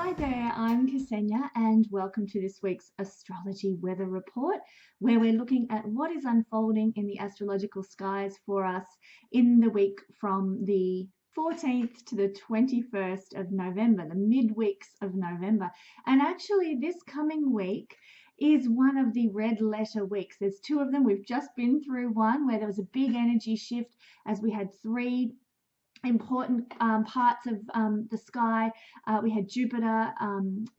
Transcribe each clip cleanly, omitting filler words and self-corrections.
Hi there, I'm Kesenya and welcome to this week's Astrology Weather Report, where we're looking at what is unfolding in the astrological skies for us in the week from the 14th to the 21st of November, the midweeks of November. And actually, this coming week is one of the red letter weeks. There's two of them. We've just been through one where there was a big energy shift as we had three important parts of the sky. We had Jupiter,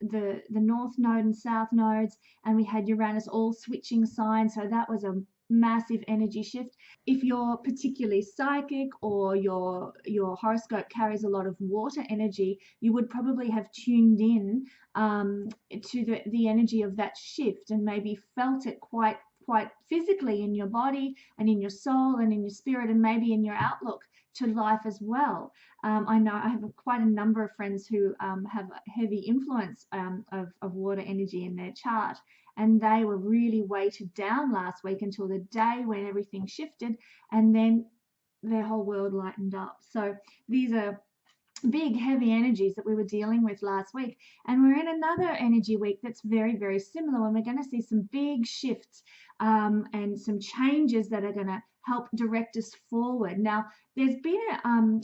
the north node and south nodes, and we had Uranus all switching signs. So that was a massive energy shift. If you're particularly psychic or your horoscope carries a lot of water energy, you would probably have tuned in to the energy of that shift and maybe felt it quite physically in your body and in your soul and in your spirit and maybe in your outlook to life as well. I know I have quite a number of friends who have a heavy influence of water energy in their chart, and they were really weighted down last week until the day when everything shifted, and then their whole world lightened up. So these are big heavy energies that we were dealing with last week, and we're in another energy week that's very similar, when we're going to see some big shifts and some changes that are going to help direct us forward. Now there's been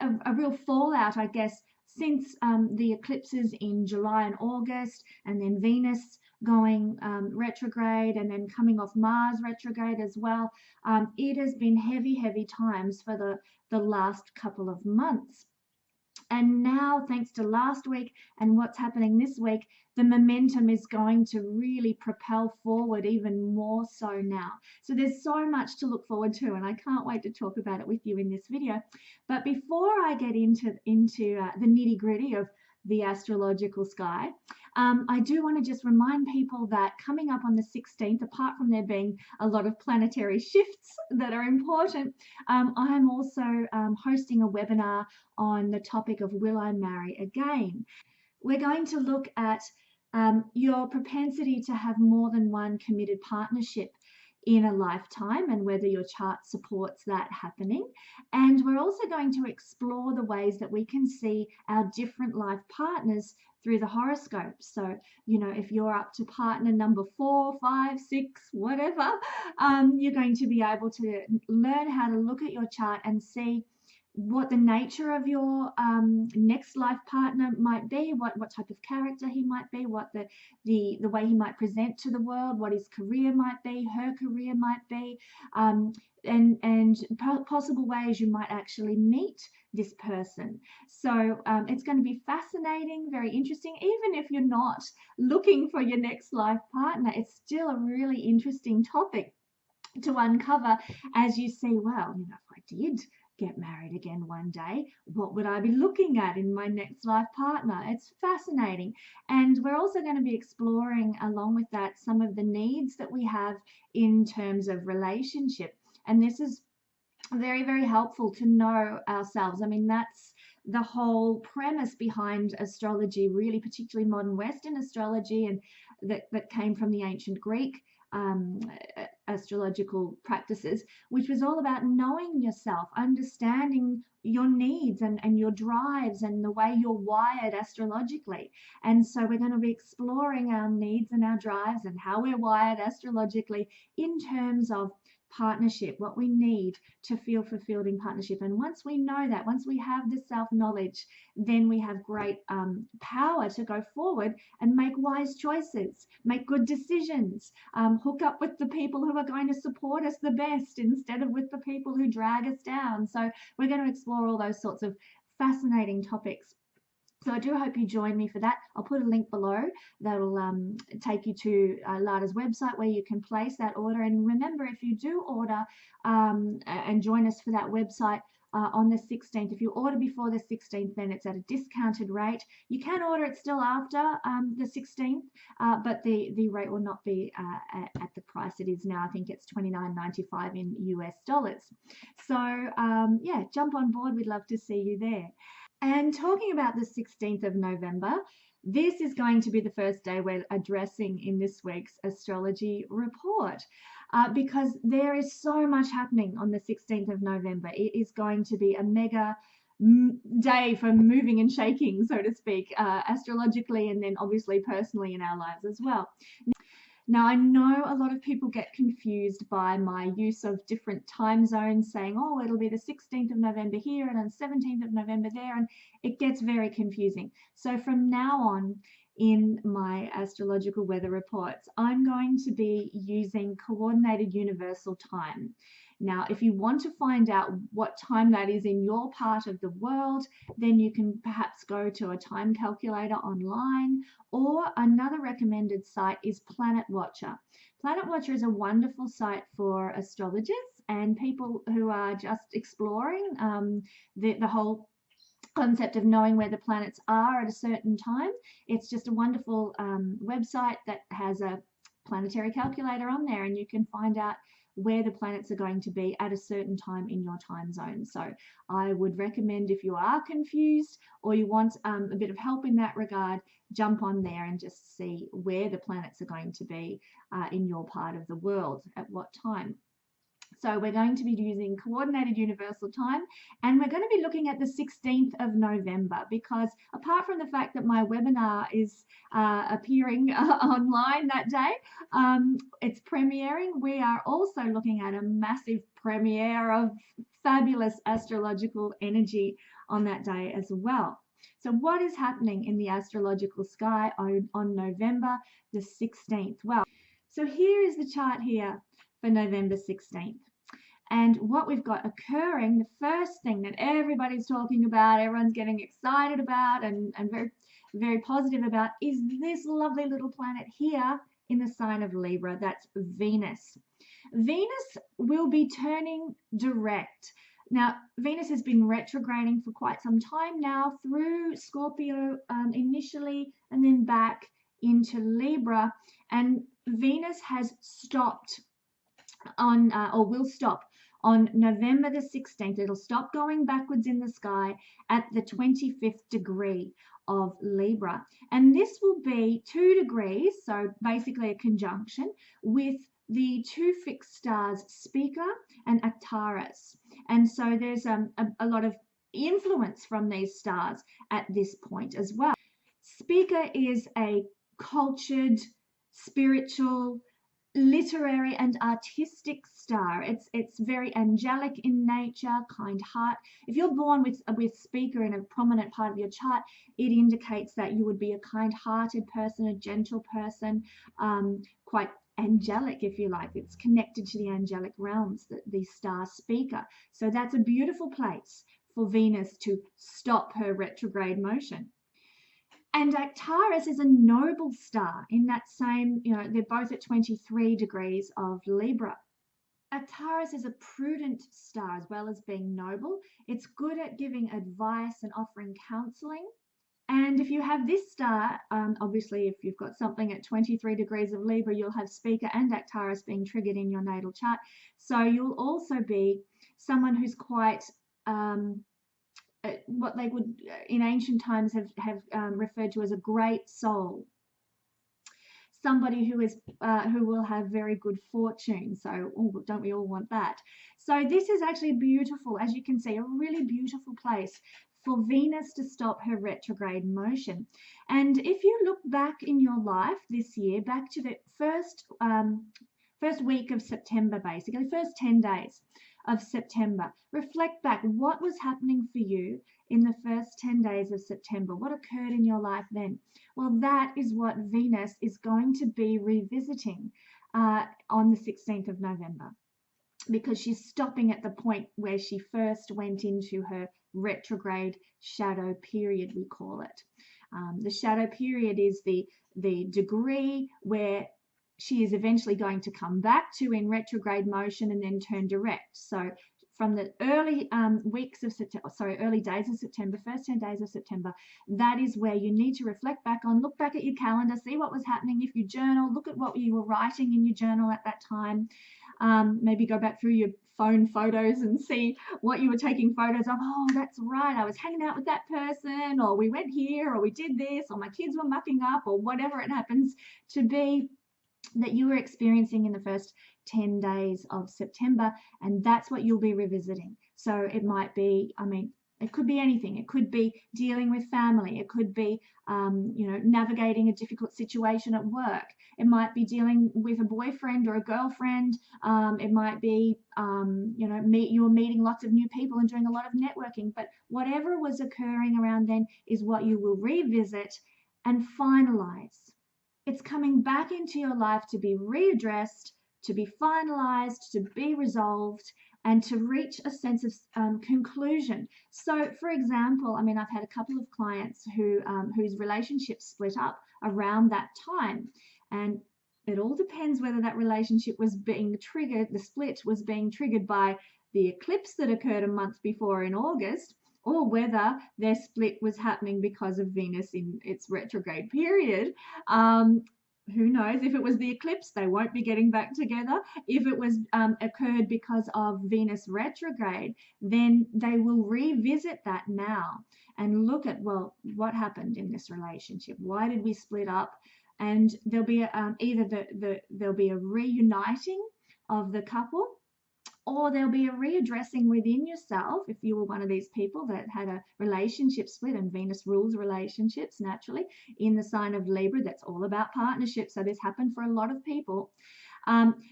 a real fallout, I guess, since the eclipses in July and August, and then Venus going retrograde and then coming off Mars retrograde as well. It has been heavy times for the last couple of months. And now, thanks to last week and what's happening this week, the momentum is going to really propel forward even more so now. So there's so much to look forward to, and I can't wait to talk about it with you in this video. But before I get into the nitty-gritty of the astrological sky, I do want to just remind people that coming up on the 16th, apart from there being a lot of planetary shifts that are important, I'm also hosting a webinar on the topic of Will I Marry Again? We're going to look at your propensity to have more than one committed partnership in a lifetime and whether your chart supports that happening. And we're also going to explore the ways that we can see our different life partners through the horoscope. So, you know, if you're up to partner number 4, 5, 6, whatever, you're going to be able to learn how to look at your chart and see what the nature of your next life partner might be, what type of character he might be, what the way he might present to the world, what his career might be, her career might be, and possible ways you might actually meet this person. So it's going to be fascinating, very interesting. Even if you're not looking for your next life partner, it's still a really interesting topic to uncover as you see, well, you know, if I did get married again one day, what would I be looking at in my next life partner? It's fascinating. And we're also going to be exploring, along with that, some of the needs that we have in terms of relationship. And this is very helpful to know ourselves. I mean, that's the whole premise behind astrology, really, particularly modern Western astrology, and that came from the ancient Greek astrological practices, which was all about knowing yourself, understanding your needs and your drives and the way you're wired astrologically. And so we're going to be exploring our needs and our drives and how we're wired astrologically in terms of partnership, what we need to feel fulfilled in partnership. And once we know that, once we have this self-knowledge, then we have great power to go forward and make wise choices, make good decisions, hook up with the people who are going to support us the best instead of with the people who drag us down. So we're going to explore all those sorts of fascinating topics. So I do hope you join me for that. I'll put a link below that'll take you to Lada's website where you can place that order. And remember, if you do order and join us for that website on the 16th, if you order before the 16th, then it's at a discounted rate. You can order it still after the 16th, but the rate will not be at the price it is now. I think it's $29.95 in US dollars. So yeah, jump on board. We'd love to see you there. And talking about the 16th of November, this is going to be the first day we're addressing in this week's astrology report because there is so much happening on the 16th of November. It is going to be a mega day for moving and shaking, so to speak, astrologically, and then obviously personally in our lives as well. Now, I know a lot of people get confused by my use of different time zones, saying, oh, it'll be the 16th of November here and the 17th of November there, and it gets very confusing. So from now on, in my astrological weather reports, I'm going to be using coordinated universal time. Now, if you want to find out what time that is in your part of the world, then you can perhaps go to a time calculator online, or another recommended site is Planet Watcher. Planet Watcher is a wonderful site for astrologers and people who are just exploring the whole concept of knowing where the planets are at a certain time. It's just a wonderful website that has a planetary calculator on there, and you can find out where the planets are going to be at a certain time in your time zone. So I would recommend, if you are confused or you want a bit of help in that regard, jump on there and just see where the planets are going to be in your part of the world at what time. So we're going to be using coordinated universal time, and we're going to be looking at the 16th of November, because apart from the fact that my webinar is appearing online that day, it's premiering, we are also looking at a massive premiere of fabulous astrological energy on that day as well. So what is happening in the astrological sky on November the 16th? Well, so here is the chart here for November 16th. And what we've got occurring, the first thing that everybody's talking about, everyone's getting excited about and very, very positive about, is this lovely little planet here in the sign of Libra. That's Venus. Venus will be turning direct. Now, Venus has been retrograding for quite some time now through Scorpio initially, and then back into Libra. And Venus has stopped on, or will stop on November the 16th. It'll stop going backwards in the sky at the 25th degree of Libra. And this will be 2 degrees, so basically a conjunction, with the 2 fixed stars, Spica and Arcturus. And so there's a lot of influence from these stars at this point as well. Spica is a cultured, spiritual, literary and artistic star. It's very angelic in nature, kind heart. If you're born with Spica in a prominent part of your chart, it indicates that you would be a kind-hearted person, a gentle person, quite angelic, if you like. It's connected to the angelic realms, the star Spica. So that's a beautiful place for Venus to stop her retrograde motion. And Arcturus is a noble star in that same, they're both at 23 degrees of Libra. Arcturus is a prudent star as well as being noble. It's good at giving advice and offering counseling. And if you have this star, obviously if you've got something at 23 degrees of Libra, you'll have Spica and Arcturus being triggered in your natal chart. So you'll also be someone who's quite what they would in ancient times have referred to as a great soul, somebody who will have very good fortune. So don't we all want that? So this is actually beautiful, as you can see, a really beautiful place for Venus to stop her retrograde motion. And if you look back in your life this year, back to the first week of September, basically first 10 days of September, reflect back what was happening for you in the first 10 days of September. What occurred in your life then? Well, that is what Venus is going to be revisiting on the 16th of November, because she's stopping at the point where she first went into her retrograde shadow period, we call it. The shadow period is the degree where she is eventually going to come back to in retrograde motion and then turn direct. So from the early weeks of September, early days of September, first 10 days of September, that is where you need to reflect back on, look back at your calendar, see what was happening. If you journal, look at what you were writing in your journal at that time. Maybe go back through your phone photos and see what you were taking photos of. Oh, that's right, I was hanging out with that person, or we went here, or we did this, or my kids were mucking up, or whatever it happens to be that you were experiencing in the first 10 days of September, and that's what you'll be revisiting. So it might be, It could be anything. It could be dealing with family. It could be, navigating a difficult situation at work. It might be dealing with a boyfriend or a girlfriend. It might be, you're meeting lots of new people and doing a lot of networking. But whatever was occurring around then is what you will revisit and finalize. It's coming back into your life to be readdressed, to be finalized, to be resolved, and to reach a sense of conclusion. So, for example, I mean, I've had a couple of clients whose relationships split up around that time, and it all depends whether that relationship was being triggered, the split was being triggered by the eclipse that occurred a month before in August, or whether their split was happening because of Venus in its retrograde period. Who knows? If it was the eclipse, they won't be getting back together. If it was occurred because of Venus retrograde, then they will revisit that now and look at, well, what happened in this relationship? Why did we split up? And there'll be there'll be a reuniting of the couple, or there'll be a readdressing within yourself if you were one of these people that had a relationship split, and Venus rules relationships naturally in the sign of Libra. That's all about partnerships. So this happened for a lot of people.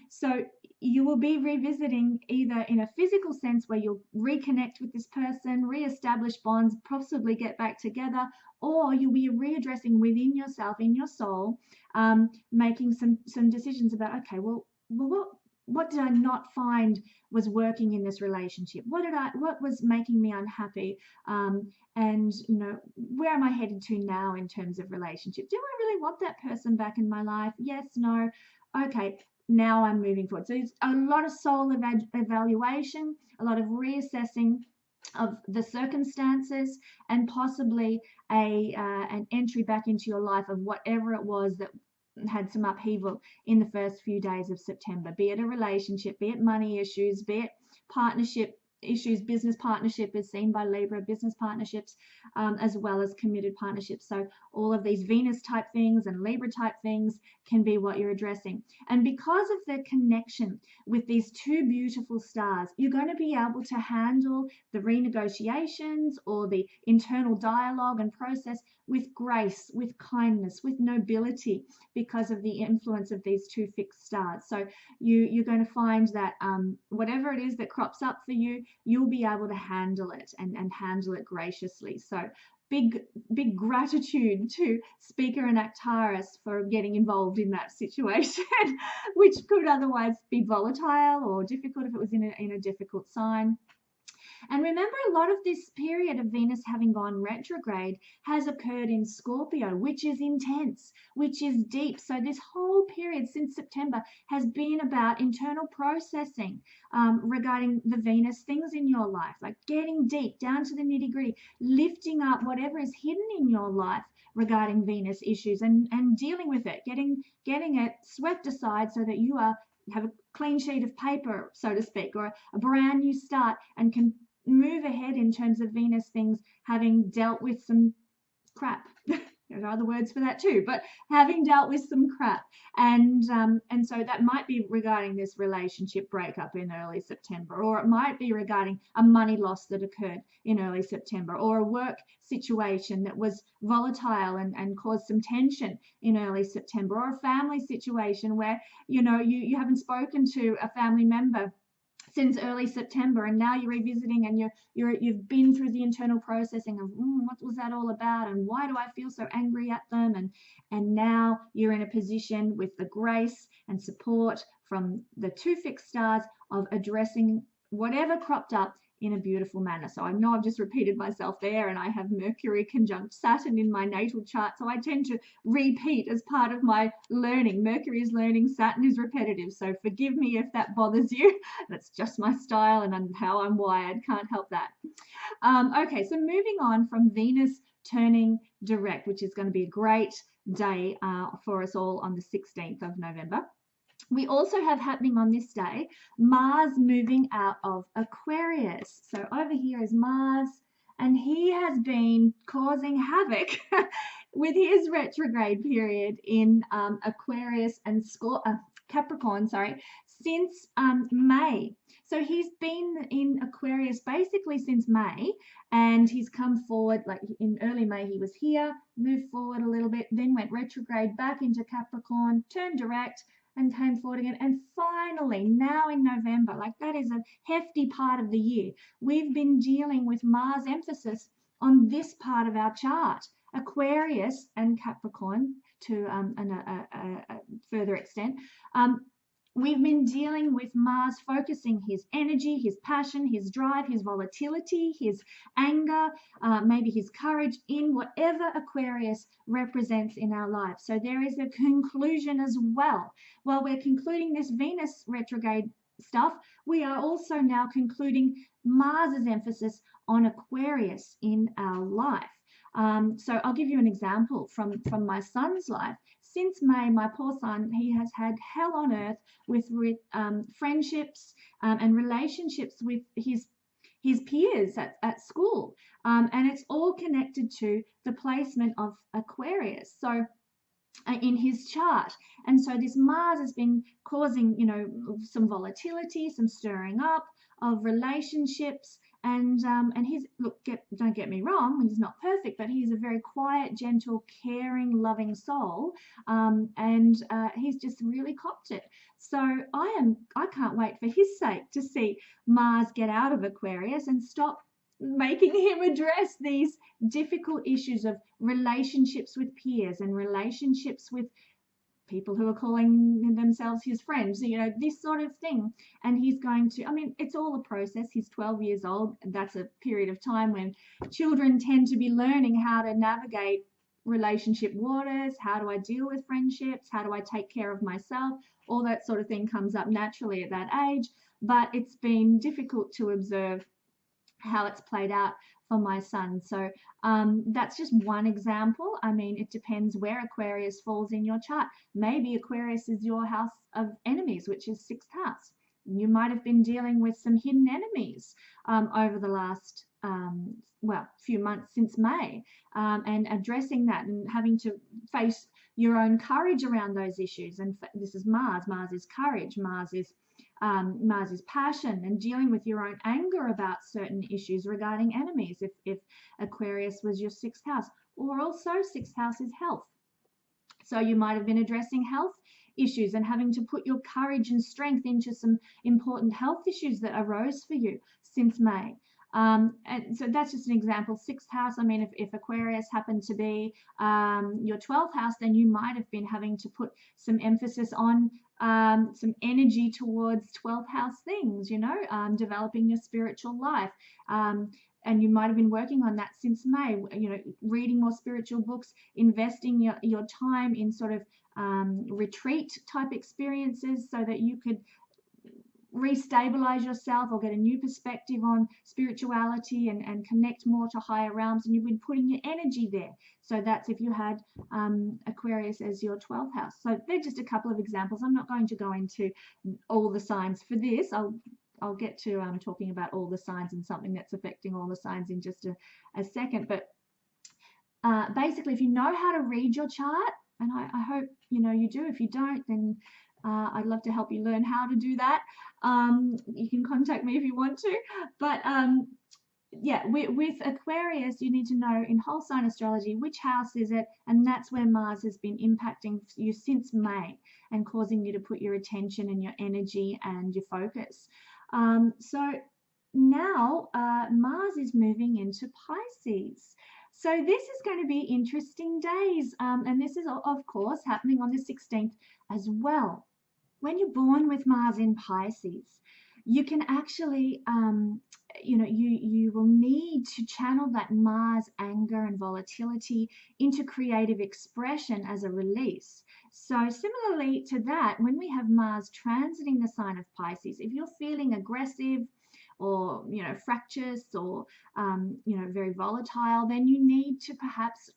So you will be revisiting either in a physical sense where you'll reconnect with this person, reestablish bonds, possibly get back together, or you'll be readdressing within yourself, in your soul, making some decisions about, okay, well, what did I not find was working in this relationship? What was making me unhappy? And where am I headed to now in terms of relationship? Do I really want that person back in my life? Yes, no. Okay, now I'm moving forward. So it's a lot of soul evaluation, a lot of reassessing of the circumstances, and possibly an entry back into your life of whatever it was that had some upheaval in the first few days of September, be it a relationship, be it money issues, be it partnership issues. Business partnership is seen by Libra, business partnerships, as well as committed partnerships. So all of these Venus type things and Libra type things can be what you're addressing. And because of the connection with these two beautiful stars, you're going to be able to handle the renegotiations or the internal dialogue and process with grace, with kindness, with nobility, because of the influence of these two fixed stars. So you're going to find that whatever it is that crops up for you, you'll be able to handle it and handle it graciously. So big gratitude to Speaker and Actaris for getting involved in that situation, which could otherwise be volatile or difficult if it was in a difficult sign. And remember, a lot of this period of Venus having gone retrograde has occurred in Scorpio, which is intense, which is deep. So this whole period since September has been about internal processing regarding the Venus things in your life, like getting deep down to the nitty gritty, lifting up whatever is hidden in your life regarding Venus issues and dealing with it, getting it swept aside so that you have a clean sheet of paper, so to speak, or a brand new start, and can move ahead in terms of Venus things, having dealt with some crap. There are other words for that too, but having dealt with some crap. And so that might be regarding this relationship breakup in early September, or it might be regarding a money loss that occurred in early September, or a work situation that was volatile and caused some tension in early September, or a family situation where you haven't spoken to a family member since early September, and now you're revisiting and you've been through the internal processing of what was that all about, and why do I feel so angry at them, and now you're in a position with the grace and support from the two fixed stars of addressing whatever cropped up in a beautiful manner. So I know I've just repeated myself there, and I have Mercury conjunct Saturn in my natal chart, so I tend to repeat as part of my learning. Mercury is learning, Saturn is repetitive, so forgive me if that bothers you. That's just my style and how I'm wired, can't help that. Okay, so moving on from Venus turning direct, which is going to be a great day for us all on the 16th of November. We also have happening on this day, Mars moving out of Aquarius. So over here is Mars, and he has been causing havoc with his retrograde period in Aquarius and Capricorn, since May. So he's been in Aquarius basically since May, and he's come forward, like in early May he was here, moved forward a little bit, then went retrograde back into Capricorn, turned direct, and came forward again. And finally, now in November, like that is a hefty part of the year, we've been dealing with Mars emphasis on this part of our chart, Aquarius and Capricorn to a further extent. We've been dealing with Mars focusing his energy, his passion, his drive, his volatility, his anger, maybe his courage in whatever Aquarius represents in our life. So there is a conclusion as well. While we're concluding this Venus retrograde stuff, we are also now concluding Mars's emphasis on Aquarius in our life. So I'll give you an example from my son's life. Since May, my poor son, he has had hell on earth with friendships and relationships with his peers at school. And it's all connected to the placement of Aquarius. So in his chart. And so this Mars has been causing, some volatility, some stirring up of relationships. And he's, don't get me wrong, he's not perfect, but he's a very quiet, gentle, caring, loving soul. And he's just really copped it. So I can't wait for his sake to see Mars get out of Aquarius and stop making him address these difficult issues of relationships with peers and relationships with people who are calling themselves his friends, this sort of thing. And he's going to, it's all a process. He's 12 years old, and that's a period of time when children tend to be learning how to navigate relationship waters. How do I deal with friendships? How do I take care of myself? All that sort of thing comes up naturally at that age, but it's been difficult to observe how it's played out for my son. So that's just one example. It depends where Aquarius falls in your chart. Maybe Aquarius is your house of enemies, which is 6th house. You might have been dealing with some hidden enemies over the last few months since May, and addressing that and having to face your own courage around those issues. And this is Mars. Mars is courage. Mars is passion, and dealing with your own anger about certain issues regarding enemies, if Aquarius was your 6th house. Or also 6th house is health. So you might have been addressing health issues and having to put your courage and strength into some important health issues that arose for you since May. And so that's just an example. 6th house, if Aquarius happened to be your 12th house, then you might have been having to put some emphasis on some energy towards 12th house things, developing your spiritual life. And you might have been working on that since May, reading more spiritual books, investing your time in sort of retreat type experiences so that you could restabilize yourself or get a new perspective on spirituality and connect more to higher realms. And you've been putting your energy there. So that's if you had Aquarius as your 12th house. So they're just a couple of examples. I'm not going to go into all the signs for this. I'll get to talking about all the signs and something that's affecting all the signs in just a second. But basically, if you know how to read your chart, and I hope you do. If you don't, then I'd love to help you learn how to do that. You can contact me if you want to. But with Aquarius, you need to know in whole sign astrology which house is it, and that's where Mars has been impacting you since May and causing you to put your attention and your energy and your focus. So now Mars is moving into Pisces. So this is going to be interesting days, and this is of course happening on the 16th as well. When you're born with Mars in Pisces, you can actually, you will need to channel that Mars anger and volatility into creative expression as a release. So similarly to that, when we have Mars transiting the sign of Pisces, if you're feeling aggressive or, fractious or, very volatile, then you need to perhaps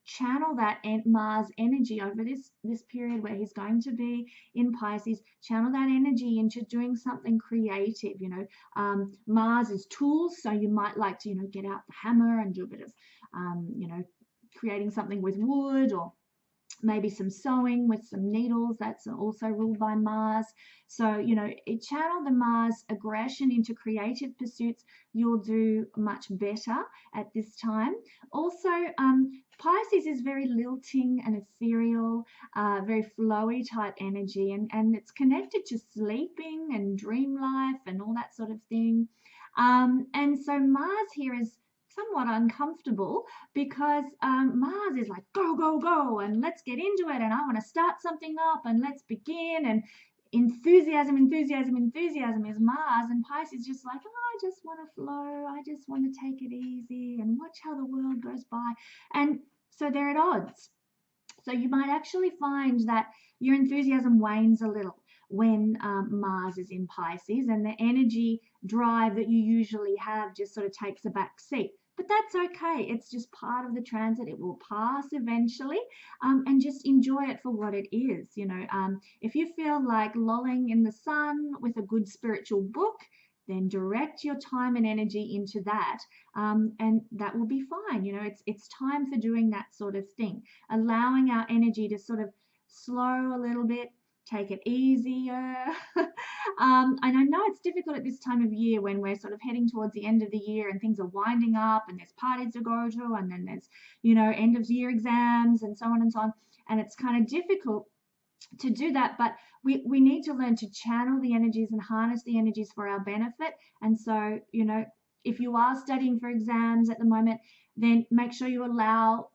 channel that Mars energy over this period where he's going to be in Pisces. Channel that energy into doing something creative. Mars is tools, so you might like to get out the hammer and do a bit of creating something with wood, or maybe some sewing with some needles. That's also ruled by Mars. So, you know, channel the Mars aggression into creative pursuits. You'll do much better at this time. Also, Pisces is very lilting and ethereal, very flowy type energy, and it's connected to sleeping and dream life and all that sort of thing. And so Mars here is somewhat uncomfortable because Mars is like, go, go, go, and let's get into it, and I want to start something up, and let's begin, and enthusiasm, enthusiasm, enthusiasm is Mars, and Pisces just like, oh, I just want to flow, I just want to take it easy and watch how the world goes by. And so they're at odds. So you might actually find that your enthusiasm wanes a little when Mars is in Pisces, and the energy drive that you usually have just sort of takes a back seat. But that's okay. It's just part of the transit. It will pass eventually, and just enjoy it for what it is. You know, if you feel like lolling in the sun with a good spiritual book, then direct your time and energy into that, and that will be fine. You know, it's time for doing that sort of thing, allowing our energy to sort of slow a little bit, take it easier. And I know it's difficult at this time of year when we're sort of heading towards the end of the year and things are winding up and there's parties to go to, and then there's, you know, end of year exams and so on and so on. And it's kind of difficult to do that, but we need to learn to channel the energies and harness the energies for our benefit. And so, you know, if you are studying for exams at the moment, then make sure you allow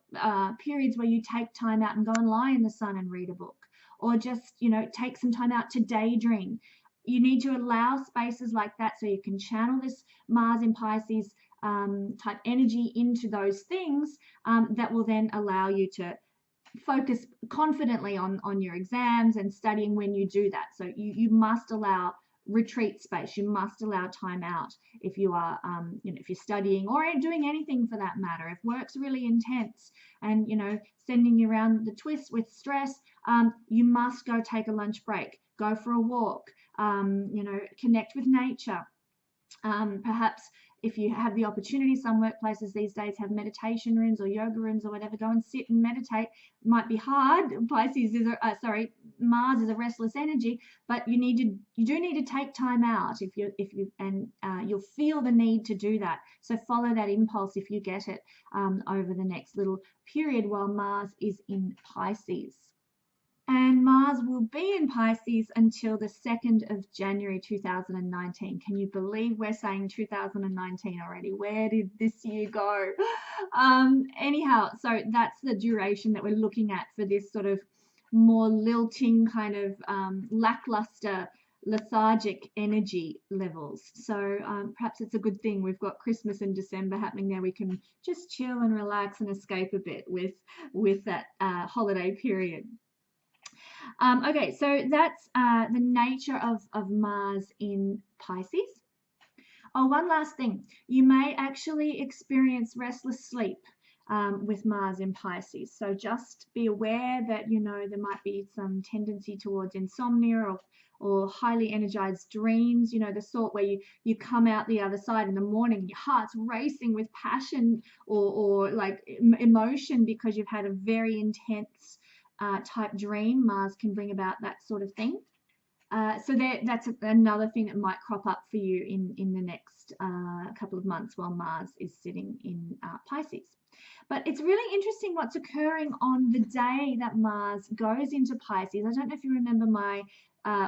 periods where you take time out and go and lie in the sun and read a book, or just, you know, take some time out to daydream. You need to allow spaces like that so you can channel this Mars in Pisces type energy into those things that will then allow you to focus confidently on your exams and studying when you do that. So you must allow retreat space. You must allow time out if you are, you know, if you're studying or doing anything for that matter. If work's really intense and, you know, sending you around the twist with stress, you must go take a lunch break, go for a walk, you know, connect with nature. Perhaps if you have the opportunity, some workplaces these days have meditation rooms or yoga rooms or whatever. Go and sit and meditate. It might be hard. Pisces is Mars is a restless energy, but you do need to take time out you'll feel the need to do that. So follow that impulse if you get it over the next little period while Mars is in Pisces. And Mars will be in Pisces until the 2nd of January 2019. Can you believe we're saying 2019 already? Where did this year go? Anyhow, so that's the duration that we're looking at for this sort of more lilting kind of lackluster, lethargic energy levels. So perhaps it's a good thing we've got Christmas and December happening there. We can just chill and relax and escape a bit with that holiday period. Okay, so that's the nature of Mars in Pisces. Oh, one last thing. You may actually experience restless sleep with Mars in Pisces. So just be aware that, you know, there might be some tendency towards insomnia or highly energized dreams, you know, the sort where you come out the other side in the morning, your heart's racing with passion or like emotion because you've had a very intense type dream. Mars can bring about that sort of thing. So that's another thing that might crop up for you in the next couple of months while Mars is sitting in Pisces. But it's really interesting what's occurring on the day that Mars goes into Pisces. I don't know if you remember my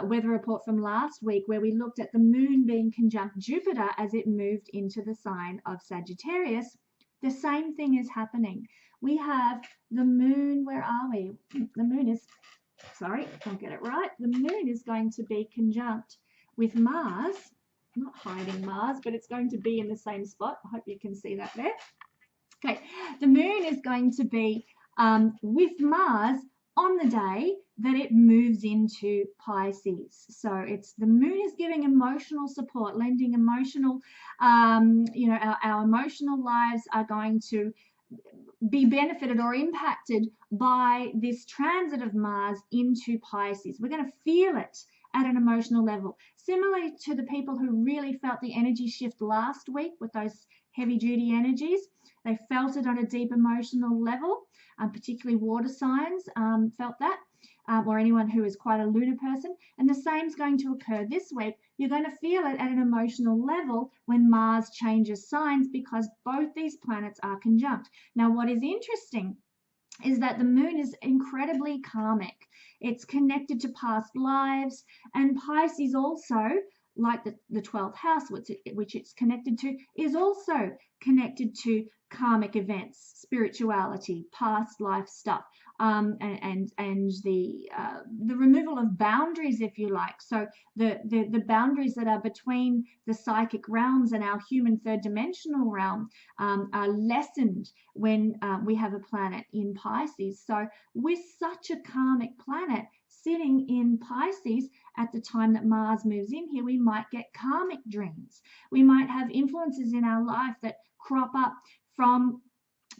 weather report from last week where we looked at the moon being conjunct Jupiter as it moved into the sign of Sagittarius. The same thing is happening. We have the moon, where are we? The moon is, sorry, can't get it right. The moon is going to be conjunct with Mars, not hiding Mars, but it's going to be in the same spot. I hope you can see that there. Okay, the moon is going to be with Mars on the day that it moves into Pisces. So it's the moon is giving emotional support, lending emotional, you know, our emotional lives are going to be benefited or impacted by this transit of Mars into Pisces. We're going to feel it at an emotional level, similarly to the people who really felt the energy shift last week with those heavy-duty energies. They felt it on a deep emotional level, particularly water signs felt that, or anyone who is quite a lunar person. And the same is going to occur this week. You're going to feel it at an emotional level when Mars changes signs, because both these planets are conjunct. Now, what is interesting is that the moon is incredibly karmic. It's connected to past lives, and Pisces also, like the 12th house, which it's connected to, is also connected to karmic events, spirituality, past life stuff, and the removal of boundaries, if you like. So the boundaries that are between the psychic realms and our human third dimensional realm are lessened when we have a planet in Pisces. So with such a karmic planet sitting in Pisces at the time that Mars moves in here, we might get karmic dreams. We might have influences in our life that crop up from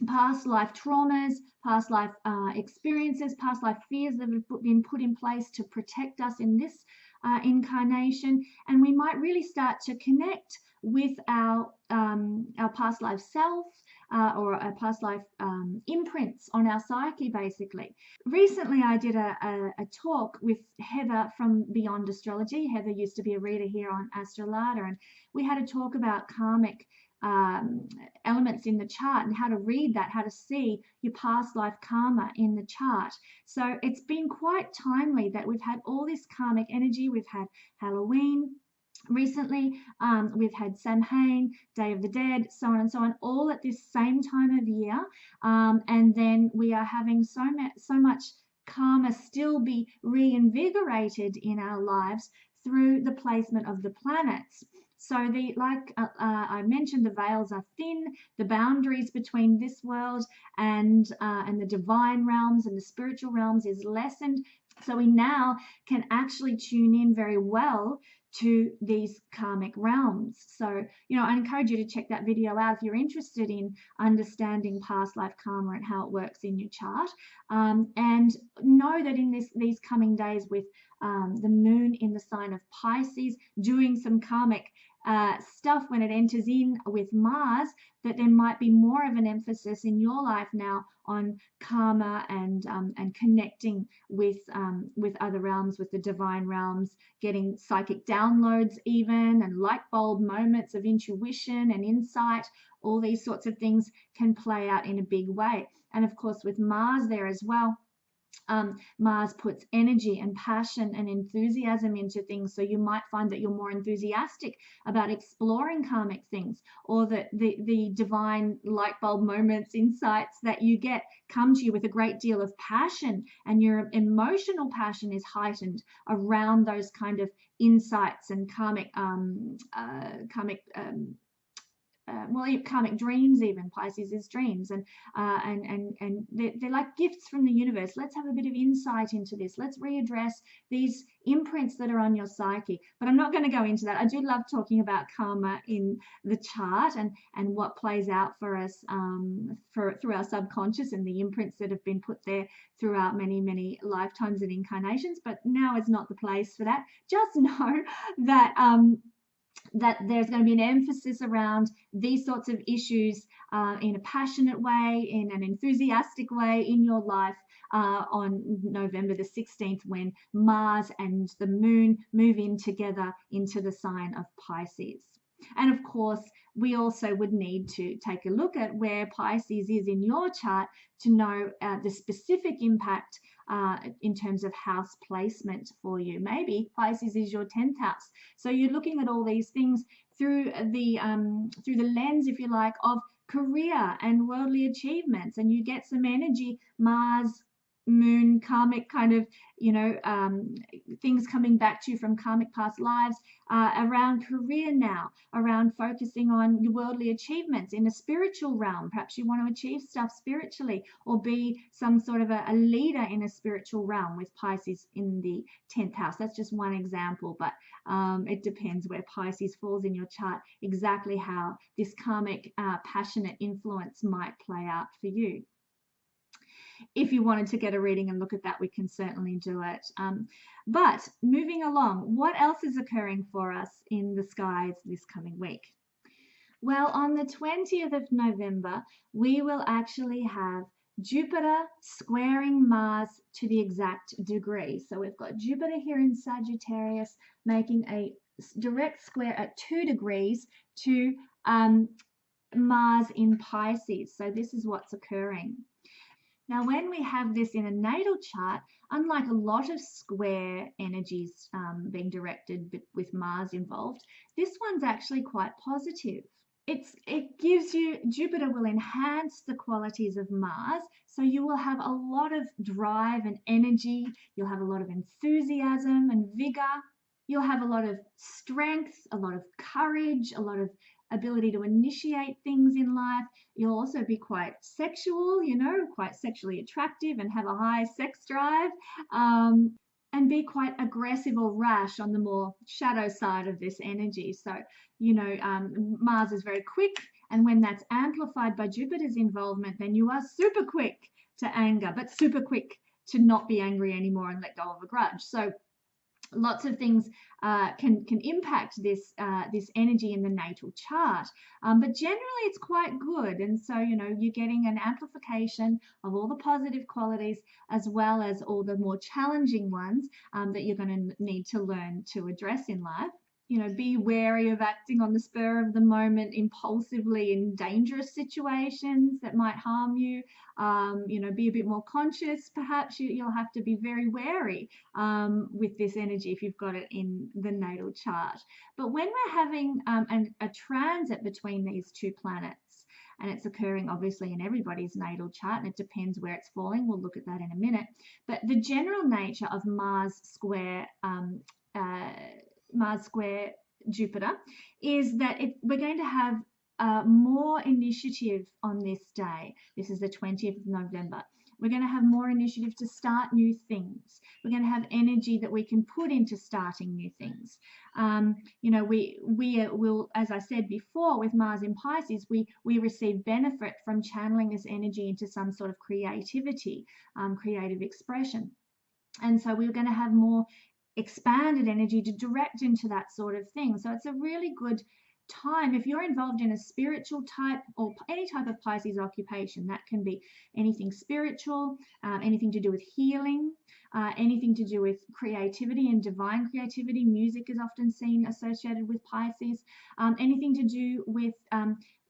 past life traumas, past life experiences, past life fears that have been put in place to protect us in this incarnation. And we might really start to connect with our past life self, or a past life imprints on our psyche, basically. Recently, I did a talk with Heather from Beyond Astrology. Heather used to be a reader here on Astrology, and we had a talk about karmic elements in the chart and how to read that, how to see your past life karma in the chart. So it's been quite timely that we've had all this karmic energy. We've had Halloween recently, we've had Samhain, Day of the Dead, so on and so on, all at this same time of year, and then we are having so much karma still be reinvigorated in our lives through the placement of the planets. So I mentioned, the veils are thin, the boundaries between this world and the divine realms and the spiritual realms is lessened. So we now can actually tune in very well to these karmic realms. So, I encourage you to check that video out if you're interested in understanding past life karma and how it works in your chart. And know that in these coming days, with the moon in the sign of Pisces doing some karmic stuff when it enters in with Mars, that there might be more of an emphasis in your life now on karma and connecting with other realms, with the divine realms, getting psychic downloads even, and light bulb moments of intuition and insight. All these sorts of things can play out in a big way. And of course, with Mars there as well, Mars puts energy and passion and enthusiasm into things. So you might find that you're more enthusiastic about exploring karmic things, or that the divine light bulb moments, insights that you get come to you with a great deal of passion, and your emotional passion is heightened around those kind of insights and karmic karmic dreams. Even Pisces is dreams, and they're like gifts from the universe. Let's have a bit of insight into this. Let's readdress these imprints that are on your psyche. But I'm not going to go into that. I do love talking about karma in the chart and what plays out for us through our subconscious, and the imprints that have been put there throughout many lifetimes and incarnations. But now is not the place for that. Just know that that there's going to be an emphasis around these sorts of issues in a passionate way, in an enthusiastic way in your life on November the 16th, when Mars and the moon move in together into the sign of Pisces. And of course, we also would need to take a look at where Pisces is in your chart to know the specific impact in terms of house placement for you. Maybe Pisces is your 10th house. So you're looking at all these things through the lens, if you like, of career and worldly achievements, and you get some energy, Mars, moon, karmic kind of, things coming back to you from karmic past lives around career now, around focusing on your worldly achievements in a spiritual realm. Perhaps you want to achieve stuff spiritually, or be some sort of a leader in a spiritual realm with Pisces in the 10th house. That's just one example, but it depends where Pisces falls in your chart, exactly how this karmic passionate influence might play out for you. If you wanted to get a reading and look at that, we can certainly do it. But moving along, what else is occurring for us in the skies this coming week? Well, on the 20th of November, we will actually have Jupiter squaring Mars to the exact degree. So we've got Jupiter here in Sagittarius making a direct square at 2 degrees to Mars in Pisces. So this is what's occurring. Now, when we have this in a natal chart, unlike a lot of square energies being directed with Mars involved, this one's actually quite positive. It gives you, Jupiter will enhance the qualities of Mars, so you will have a lot of drive and energy, you'll have a lot of enthusiasm and vigor, you'll have a lot of strength, a lot of courage, a lot of ability to initiate things in life. You'll also be quite sexual, quite sexually attractive and have a high sex drive, and be quite aggressive or rash on the more shadow side of this energy. So, Mars is very quick, and when that's amplified by Jupiter's involvement, then you are super quick to anger, but super quick to not be angry anymore and let go of a grudge. So lots of things can impact this energy in the natal chart, but generally it's quite good. And so you're getting an amplification of all the positive qualities as well as all the more challenging ones that you're going to need to learn to address in life. Be wary of acting on the spur of the moment impulsively in dangerous situations that might harm you. Be a bit more conscious. Perhaps you'll have to be very wary with this energy if you've got it in the natal chart. But when we're having a transit between these two planets, and it's occurring obviously in everybody's natal chart, and it depends where it's falling. We'll look at that in a minute. But the general nature of Mars square Jupiter is that we're going to have more initiative on this day. This is the 20th of November. We're going to have more initiative to start new things. We're going to have energy that we can put into starting new things. We will, as I said before, with Mars in Pisces, we receive benefit from channeling this energy into some sort of creativity, creative expression. And so we're going to have more expanded energy to direct into that sort of thing. So it's a really good time if you're involved in a spiritual type or any type of Pisces occupation. That can be anything spiritual, anything to do with healing, anything to do with creativity and divine creativity. Music is often seen associated with Pisces. Anything to do with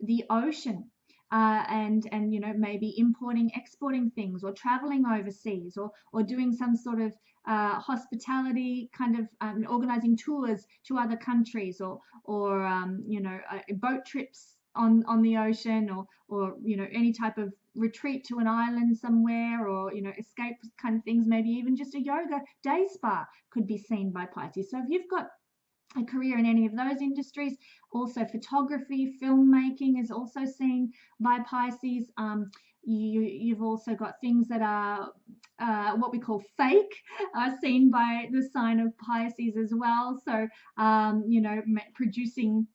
the ocean. And maybe importing, exporting things, or traveling overseas, or doing some sort of hospitality kind of organizing tours to other countries, or boat trips on the ocean, or any type of retreat to an island somewhere, or escape kind of things. Maybe even just a yoga day spa could be seen by Pisces. So if you've got a career in any of those industries, also photography, filmmaking is also seen by Pisces. You've also got things that are what we call fake, seen by the sign of Pisces as well. So, producing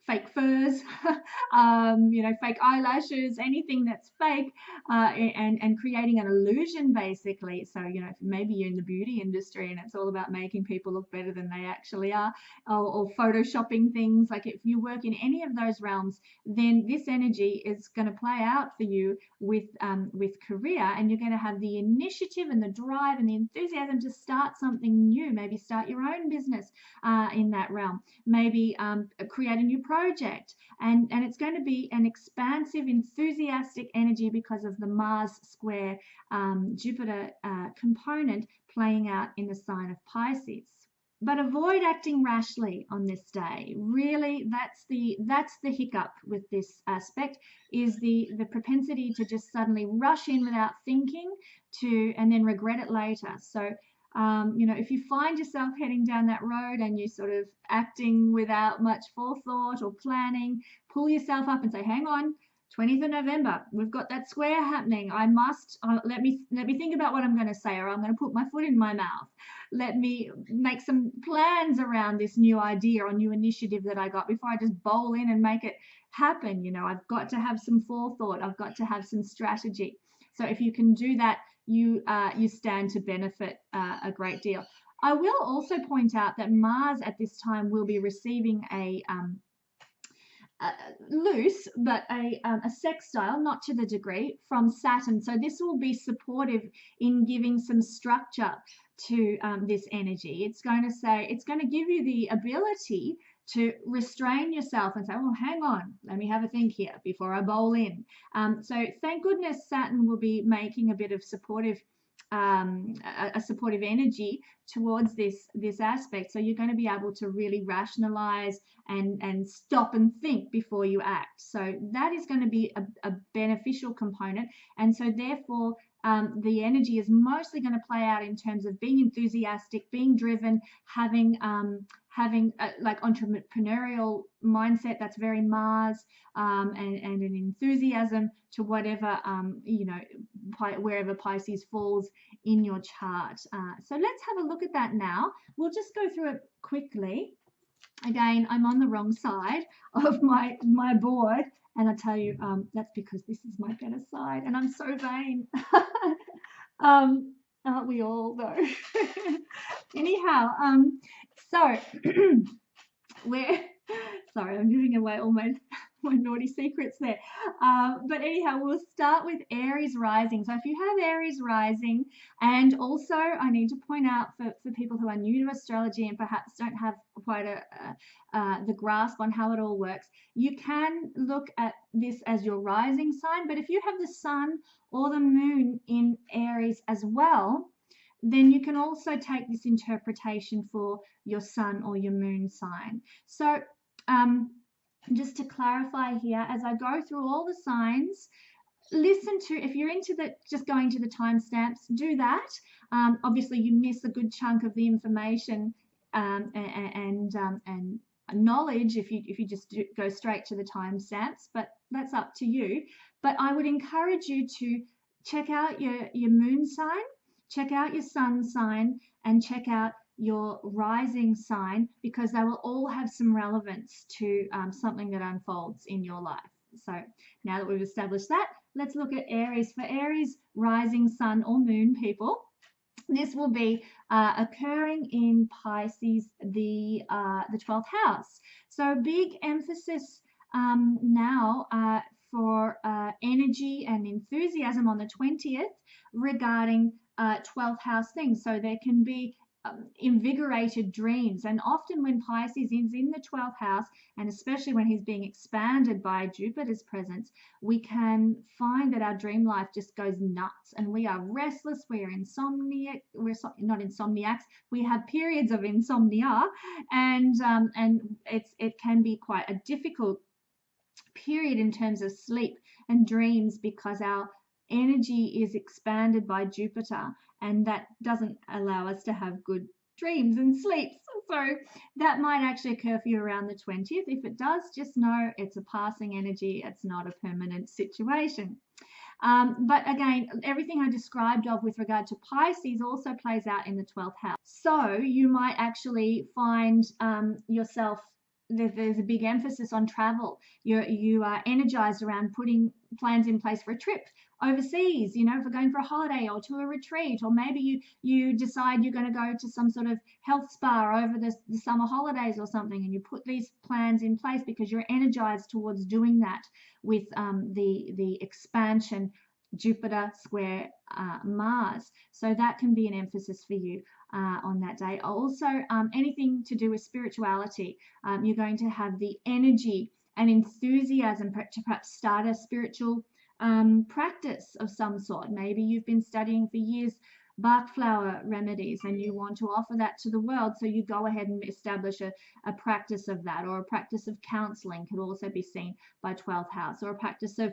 fake furs, fake eyelashes, anything that's fake, and creating an illusion basically. So, maybe you're in the beauty industry and it's all about making people look better than they actually are, or photoshopping things. Like if you work in any of those realms, then this energy is going to play out for you with career, and you're going to have the initiative and the drive and the enthusiasm to start something new. Maybe start your own business in that realm. Maybe create a new project, and it's going to be an expansive, enthusiastic energy because of the Mars square Jupiter component playing out in the sign of Pisces. But avoid acting rashly on this day. Really, that's the hiccup with this aspect, is the propensity to just suddenly rush in without thinking and then regret it later. So if you find yourself heading down that road and you're sort of acting without much forethought or planning, pull yourself up and say, hang on, 20th of November, we've got that square happening. I must, let me think about what I'm going to say, or I'm going to put my foot in my mouth. Let me make some plans around this new idea or new initiative that I got before I just bowl in and make it happen. I've got to have some forethought. I've got to have some strategy. So if you can do that, you stand to benefit a great deal. I will also point out that Mars at this time will be receiving loose, but a sextile, not to the degree, from Saturn. So this will be supportive in giving some structure to this energy. It's going to give you the ability to restrain yourself and say, well, hang on, let me have a think here before I bowl in. So thank goodness Saturn will be making a bit of supportive a supportive energy towards this aspect. So you're going to be able to really rationalize and stop and think before you act. So that is going to be a beneficial component. And so therefore, the energy is mostly going to play out in terms of being enthusiastic, being driven, having like entrepreneurial mindset. That's very Mars, and an enthusiasm to whatever wherever Pisces falls in your chart. So let's have a look at that now. We'll just go through it quickly. Again, I'm on the wrong side of my board, and I tell you, that's because this is my better side, and I'm so vain. Aren't we all though? Anyhow, so sorry, I'm giving away all my naughty secrets there. But anyhow, we'll start with Aries rising. So if you have Aries rising, and also I need to point out for people who are new to astrology and perhaps don't have quite the grasp on how it all works, you can look at this as your rising sign. But if you have the sun or the moon in Aries as well, then you can also take this interpretation for your sun or your moon sign. So just to clarify here, as I go through all the signs, listen to, if you're into just going to the timestamps, do that. Obviously you miss a good chunk of the information and knowledge if you just go straight to the timestamps, but that's up to you. But I would encourage you to check out your moon sign, check out your sun sign, and check out your rising sign, because they will all have some relevance to something that unfolds in your life. So now that we've established that, let's look at Aries. For Aries rising sun or moon people, this will be occurring in Pisces, the 12th house. So big emphasis now for energy and enthusiasm on the 20th regarding 12th house things. So there can be invigorated dreams, and often when Pisces is in the 12th house, and especially when he's being expanded by Jupiter's presence, we can find that our dream life just goes nuts and we are restless, we're insomniac, we're not insomniacs, we have periods of insomnia, and it can be quite a difficult period in terms of sleep and dreams, because our energy is expanded by Jupiter, and that doesn't allow us to have good dreams and sleeps. So that might actually occur for you around the 20th. If it does, just know it's a passing energy. It's not a permanent situation. But again, everything I described with regard to Pisces also plays out in the 12th house. So you might actually find yourself, there's a big emphasis on travel. You are energized around putting plans in place for a trip overseas, if we're going for a holiday or to a retreat, or maybe you decide you're going to go to some sort of health spa over the summer holidays or something, and you put these plans in place because you're energized towards doing that with the expansion Jupiter square Mars. So that can be an emphasis for you on that day. Also, anything to do with spirituality, you're going to have the energy and enthusiasm to perhaps start a spiritual practice of some sort. Maybe you've been studying for years Bach flower remedies and you want to offer that to the world, so you go ahead and establish a practice of that, or a practice of counseling could also be seen by 12th house, or a practice of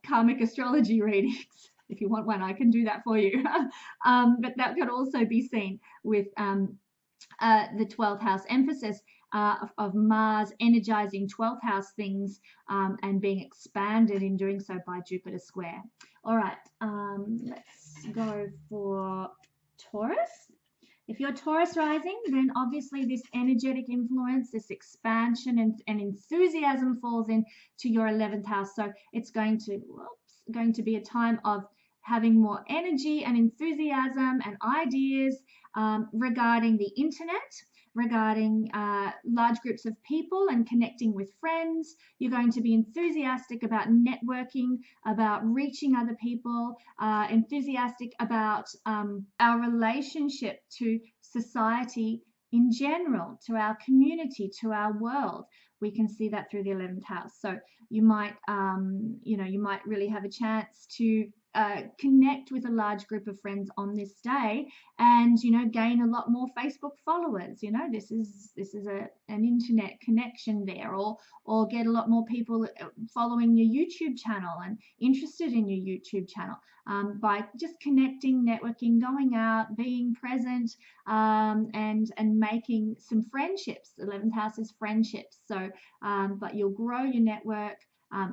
karmic astrology readings. If you want one, I can do that for you. But that could also be seen with the 12th house emphasis of Mars energizing 12th house things and being expanded in doing so by Jupiter square. All right, let's go for Taurus. If you're Taurus rising, then obviously this energetic influence, this expansion and enthusiasm falls into your 11th house. So it's going to be a time of having more energy and enthusiasm and ideas regarding the internet, regarding large groups of people and connecting with friends. You're going to be enthusiastic about networking, about reaching other people, enthusiastic about our relationship to society in general, to our community, to our world. We can see that through the 11th house. So you might, you might really have a chance to connect with a large group of friends on this day, and gain a lot more Facebook followers. This is an internet connection there, or get a lot more people following your YouTube channel and interested in your YouTube channel, by just connecting, networking, going out, being present, and making some friendships. The 11th house is friendships. So but you'll grow your network.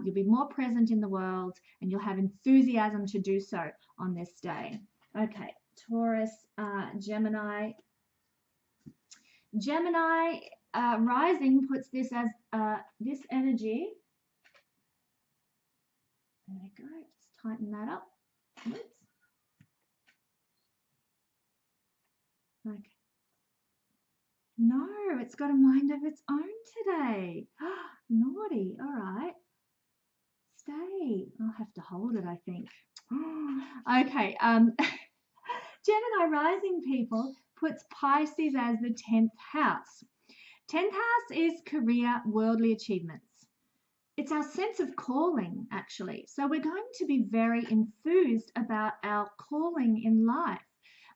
You'll be more present in the world, and you'll have enthusiasm to do so on this day. Okay, Taurus, Gemini. Gemini rising puts this as this energy. There we go. Just tighten that up. Oops. Okay. No, it's got a mind of its own today. Naughty. All right. Stay. I'll have to hold it, I think. Okay. Gemini rising people puts Pisces as the 10th house. 10th house is career, worldly achievements. It's our sense of calling, actually. So we're going to be very enthused about our calling in life.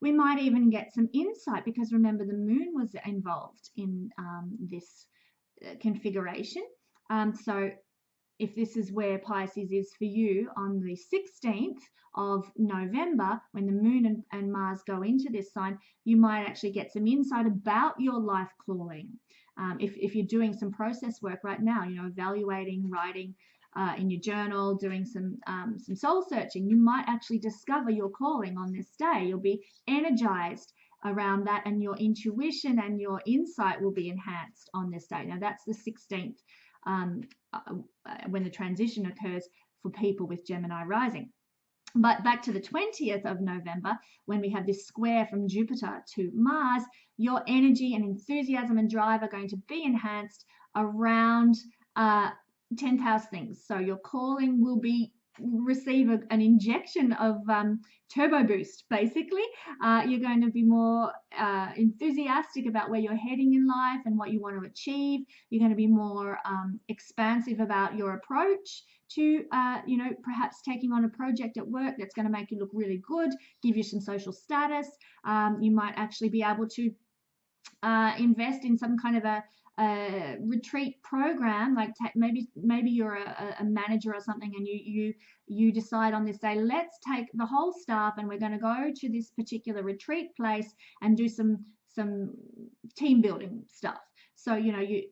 We might even get some insight, because remember, the moon was involved in this configuration. So if this is where Pisces is for you on the 16th of November, when the moon and Mars go into this sign, you might actually get some insight about your life calling. If you're doing some process work right now, evaluating, writing in your journal, doing some soul searching, you might actually discover your calling on this day. You'll be energized around that, and your intuition and your insight will be enhanced on this day. Now that's the 16th, when the transition occurs for people with Gemini rising. But back to the 20th of November, when we have this square from Jupiter to Mars, your energy and enthusiasm and drive are going to be enhanced around 10th house things. So your calling will receive an injection of turbo boost, basically. You're going to be more enthusiastic about where you're heading in life and what you want to achieve. You're going to be more expansive about your approach to perhaps taking on a project at work that's going to make you look really good, give you some social status. You might actually be able to invest in some kind of a retreat program, like maybe you're a manager or something, and you decide on this day, let's take the whole staff and we're going to go to this particular retreat place and do some team building stuff. So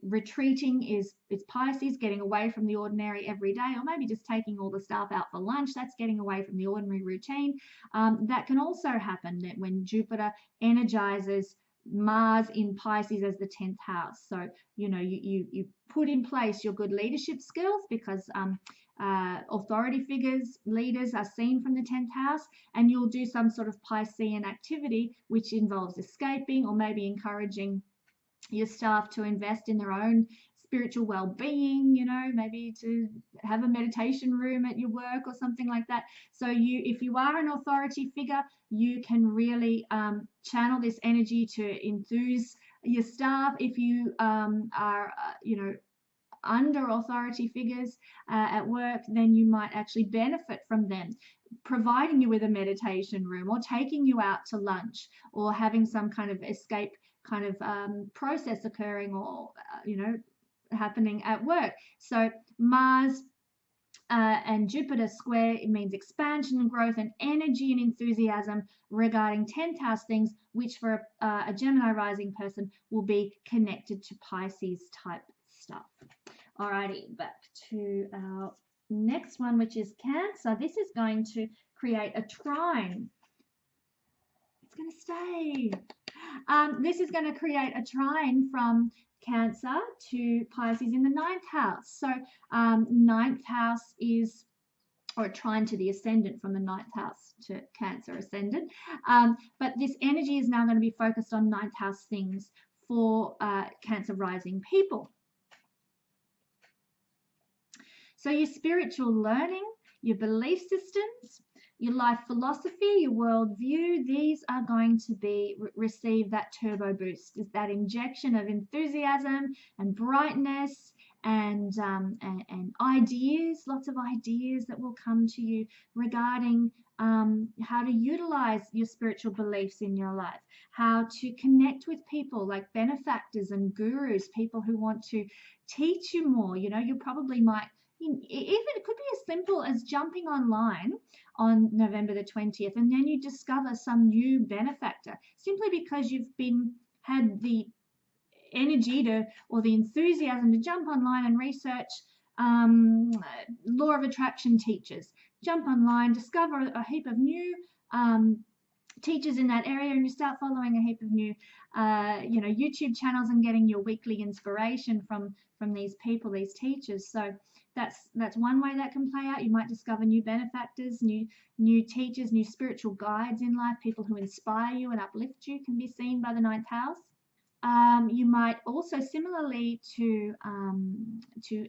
retreating is Pisces, getting away from the ordinary every day, or maybe just taking all the staff out for lunch. That's getting away from the ordinary routine. That can also happen that when Jupiter energizes Mars in Pisces as the 10th house. So you put in place your good leadership skills, because authority figures, leaders are seen from the 10th house, and you'll do some sort of Piscean activity which involves escaping, or maybe encouraging your staff to invest in their own spiritual well-being, maybe to have a meditation room at your work or something like that. So if you are an authority figure, you can really channel this energy to enthuse your staff. If you are under authority figures at work, then you might actually benefit from them providing you with a meditation room, or taking you out to lunch, or having some kind of escape kind of process occurring, or happening at work. So Mars and Jupiter square, it means expansion and growth and energy and enthusiasm regarding 10th house things, which for a Gemini rising person will be connected to Pisces type stuff. Alrighty, back to our next one, which is Cancer. This is going to create a trine. It's going to stay. This is going to create a trine from Cancer to Pisces in the 9th house. So 9th house is, or a trine to the ascendant from the 9th house to Cancer ascendant. But this energy is now going to be focused on 9th house things for Cancer rising people. So your spiritual learning, your belief systems, your life philosophy, your worldview, these are going to be receive that turbo boost, is that injection of enthusiasm and brightness and ideas, lots of ideas that will come to you regarding how to utilize your spiritual beliefs in your life, how to connect with people like benefactors and gurus, people who want to teach you more. You know, you probably might, even it could be as simple as jumping online on November the 20th and then you discover some new benefactor simply because you've had the energy to, or the enthusiasm to jump online and research law of attraction teachers. Jump online, discover a heap of new teachers in that area, and you start following a heap of new YouTube channels and getting your weekly inspiration from these people, these teachers. So that's one way that can play out. You might discover new benefactors, new teachers, new spiritual guides in life, people who inspire you and uplift you can be seen by the 9th house. You might also, similarly to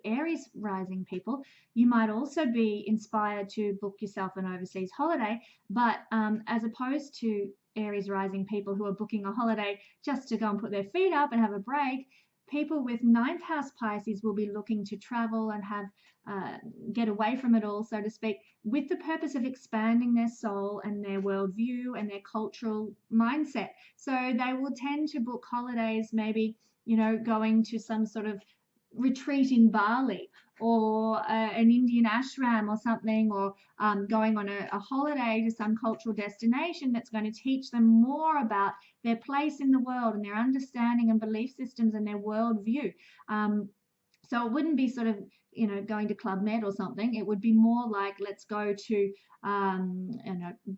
Aries rising people, you might also be inspired to book yourself an overseas holiday, but as opposed to Aries rising people who are booking a holiday just to go and put their feet up and have a break, people with 9th house Pisces will be looking to travel and have get away from it all, so to speak, with the purpose of expanding their soul and their worldview and their cultural mindset. So they will tend to book holidays, maybe, you know, going to some sort of retreat in Bali or an Indian ashram or something, or going on a holiday to some cultural destination that's going to teach them more about their place in the world and their understanding and belief systems and their worldview. So it wouldn't be sort of, you know, going to Club Med or something. It would be more like, let's go to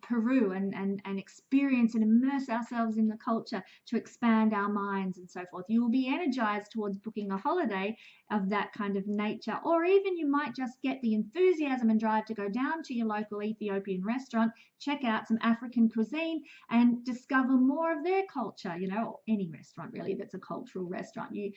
Peru and experience and immerse ourselves in the culture to expand our minds and so forth. You will be energized towards booking a holiday of that kind of nature, or even you might just get the enthusiasm and drive to go down to your local Ethiopian restaurant, check out some African cuisine and discover more of their culture, you know, or any restaurant really that's a cultural restaurant. You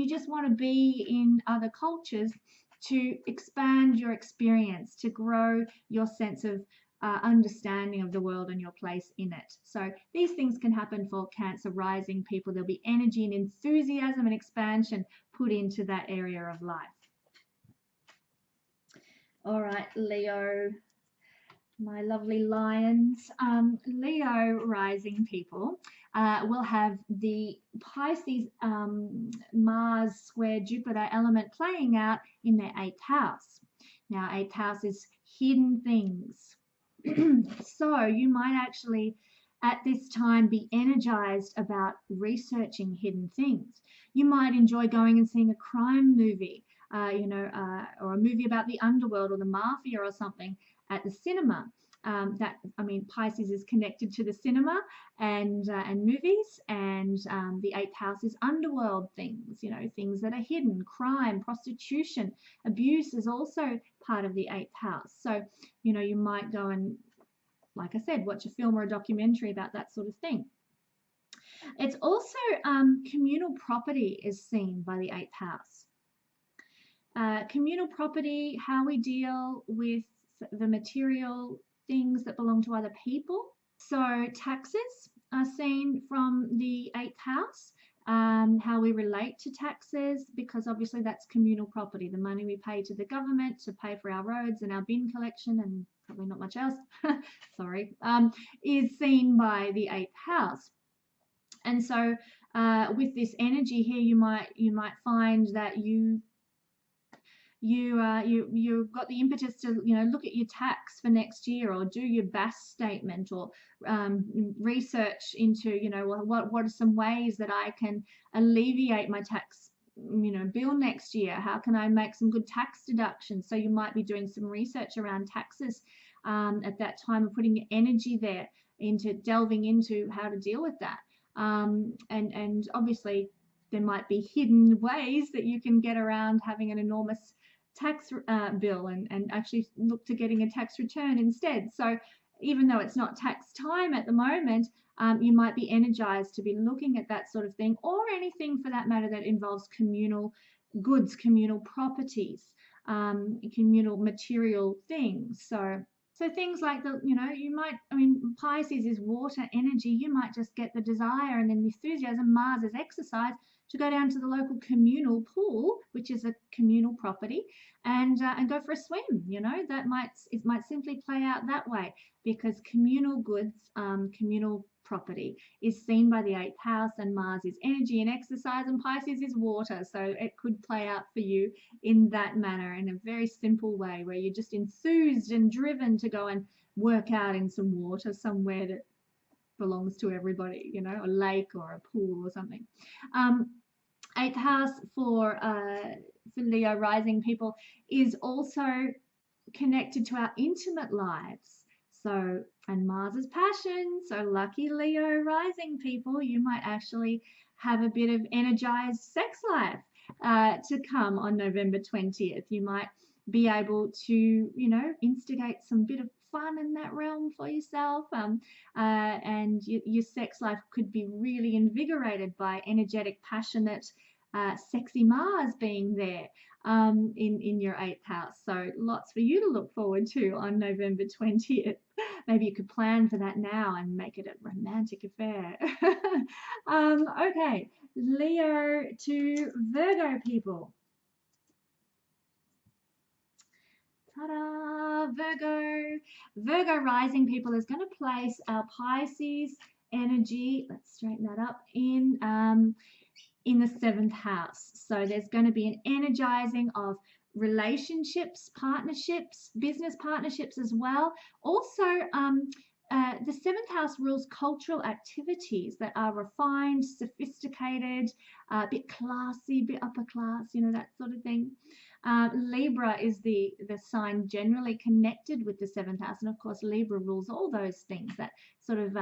just want to be in other cultures to expand your experience, to grow your sense of understanding of the world and your place in it. So these things can happen for Cancer rising people. There'll be energy and enthusiasm and expansion put into that area of life. All right, Leo, my lovely lions. Leo rising people will have the Pisces Mars square Jupiter element playing out in their 8th house. Now, 8th house is hidden things. So you might actually at this time be energized about researching hidden things. You might enjoy going and seeing a crime movie, or a movie about the underworld or the mafia or something at the cinema. Pisces is connected to the cinema and movies, and the 8th house is underworld things, you know, things that are hidden. Crime, prostitution, abuse is also part of the 8th house. So, you know, you might go and, like I said, watch a film or a documentary about that sort of thing. It's also communal property is seen by the 8th house. Communal property, how we deal with the material things that belong to other people. So taxes are seen from the 8th house, how we relate to taxes, because obviously that's communal property, the money we pay to the government to pay for our roads and our bin collection and probably not much else, sorry, is seen by the 8th house. And so with this energy here, you might find that you've got the impetus to, you know, look at your tax for next year, or do your BAS statement, or research into, you know, what are some ways that I can alleviate my tax, you know, bill next year. How can I make some good tax deductions? So you might be doing some research around taxes at that time, and putting your energy there into delving into how to deal with that. And obviously there might be hidden ways that you can get around having an enormous tax bill and actually look to getting a tax return instead. So even though it's not tax time at the moment, you might be energized to be looking at that sort of thing, or anything for that matter that involves communal goods, communal properties, communal material things. So things like you might, Pisces is water energy. You might just get the desire and then the enthusiasm, Mars is exercise, to go down to the local communal pool, which is a communal property, and go for a swim. It might simply play out that way, because communal goods, communal property is seen by the 8th house, and Mars is energy and exercise, and Pisces is water. So it could play out for you in that manner, in a very simple way, where you're just enthused and driven to go and work out in some water somewhere that belongs to everybody, a lake or a pool or something. 8th house for Leo rising people is also connected to our intimate lives. So, and Mars is passion. So lucky Leo rising people, you might actually have a bit of energized sex life to come on November 20th. You might be able to, instigate some bit of fun in that realm for yourself, and your sex life could be really invigorated by energetic, passionate, sexy Mars being there in your 8th house. So lots for you to look forward to on November 20th. Maybe you could plan for that now and make it a romantic affair. Okay, Leo to Virgo people. Ta-da! Virgo rising people is going to place our Pisces energy, let's straighten that up, in the 7th house. So there's going to be an energizing of relationships, partnerships, business partnerships as well. Also, the 7th house rules cultural activities that are refined, sophisticated, a bit classy, a bit upper class, that sort of thing. Libra is the sign generally connected with the 7th house, and of course Libra rules all those things, that sort of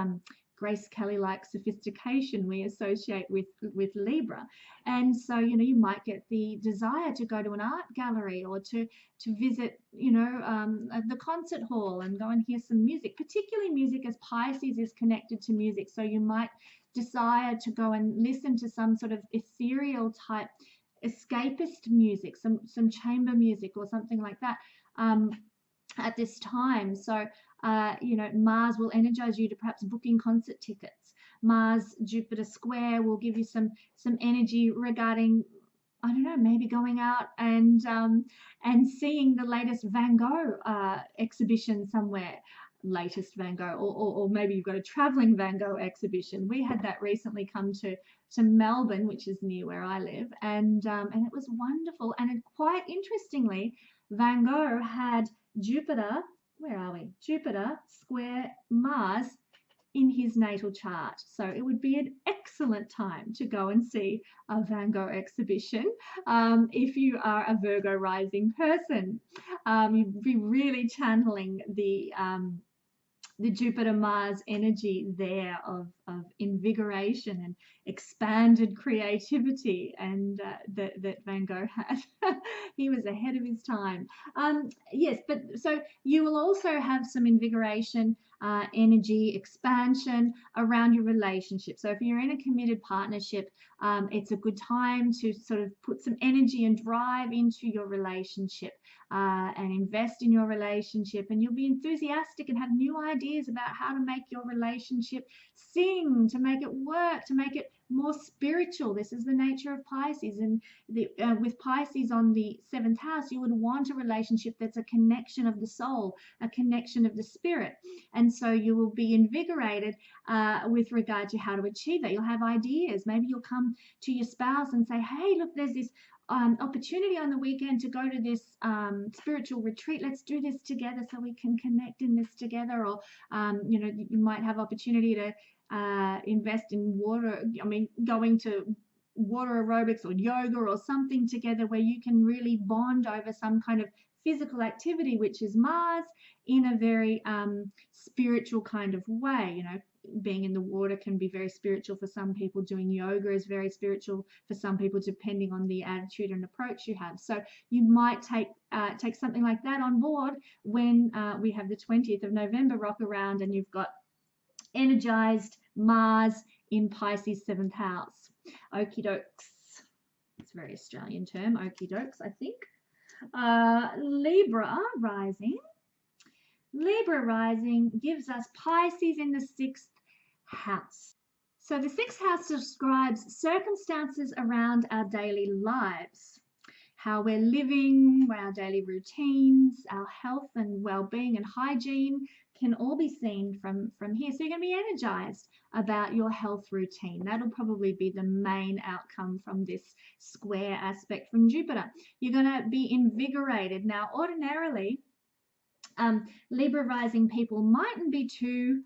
Grace Kelly-like sophistication we associate with Libra. And so you might get the desire to go to an art gallery, or to visit the concert hall and go and hear some music, particularly music, as Pisces is connected to music. So you might desire to go and listen to some sort of ethereal type escapist music, some chamber music or something like that at this time. So Mars will energize you to perhaps booking concert tickets. Mars Jupiter square will give you some energy regarding, I don't know, maybe going out and seeing the latest Van Gogh exhibition somewhere. Latest Van Gogh, or maybe you've got a traveling Van Gogh exhibition. We had that recently come to Melbourne, which is near where I live, and it was wonderful. And quite interestingly, Van Gogh had Jupiter, where are we? Jupiter square Mars in his natal chart. So it would be an excellent time to go and see a Van Gogh exhibition if you are a Virgo rising person. You'd be really channeling the Jupiter-Mars energy there of invigoration and expanded creativity, and that Van Gogh had. He was ahead of his time. Yes, but so you will also have some invigoration, energy, expansion around your relationship. So if you're in a committed partnership, it's a good time to sort of put some energy and drive into your relationship. And invest in your relationship, and you'll be enthusiastic and have new ideas about how to make your relationship sing, to make it work, to make it more spiritual. This is the nature of Pisces, and with Pisces on the 7th house, you would want a relationship that's a connection of the soul, a connection of the spirit, and so you will be invigorated with regard to how to achieve that. You'll have ideas. Maybe you'll come to your spouse and say, hey, look, there's this opportunity on the weekend to go to this spiritual retreat. Let's do this together so we can connect in this together. Or you might have opportunity to invest in going to water aerobics or yoga or something together, where you can really bond over some kind of physical activity, which is Mars, in a very spiritual kind of way. Being in the water can be very spiritual for some people. Doing yoga is very spiritual for some people, depending on the attitude and approach you have. So you might take something like that on board when we have the 20th of November rock around, and you've got energized Mars in Pisces 7th house. Okie dokes. It's a very Australian term, okie dokes, I think. Libra rising. Libra rising gives us Pisces in the 6th house. So the 6th house describes circumstances around our daily lives, how we're living, our daily routines, our health and well-being and hygiene can all be seen from here. So you're going to be energized about your health routine. That'll probably be the main outcome from this square aspect from Jupiter. You're going to be invigorated. Now, ordinarily, Libra rising people mightn't be too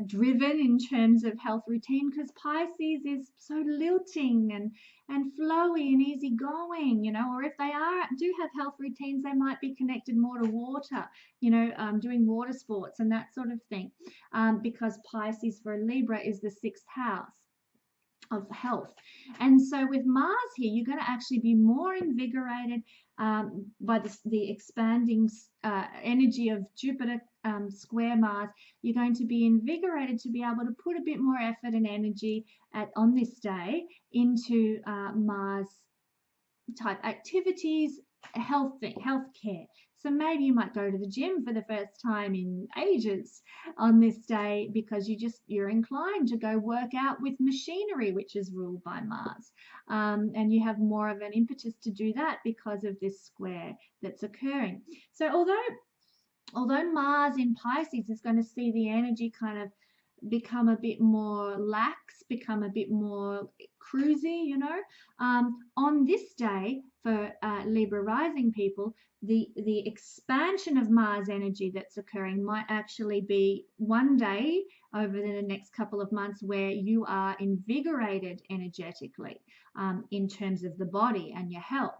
driven in terms of health routine, because Pisces is so lilting and flowy and easygoing, you know, or if they do have health routines, they might be connected more to water, you know, doing water sports and that sort of thing, because Pisces for a Libra is the 6th house of health. And so with Mars here, you're going to actually be more invigorated by the expanding energy of Jupiter square Mars. You're going to be invigorated to be able to put a bit more effort and energy on this day into Mars type activities, healthcare. So maybe you might go to the gym for the first time in ages on this day, because you're inclined to go work out with machinery, which is ruled by Mars. And you have more of an impetus to do that because of this square that's occurring. So although Mars in Pisces is going to see the energy kind of become a bit more lax, become a bit more cruisy, you know, on this day for Libra rising people, the expansion of Mars energy that's occurring might actually be one day over the next couple of months where you are invigorated energetically in terms of the body and your health.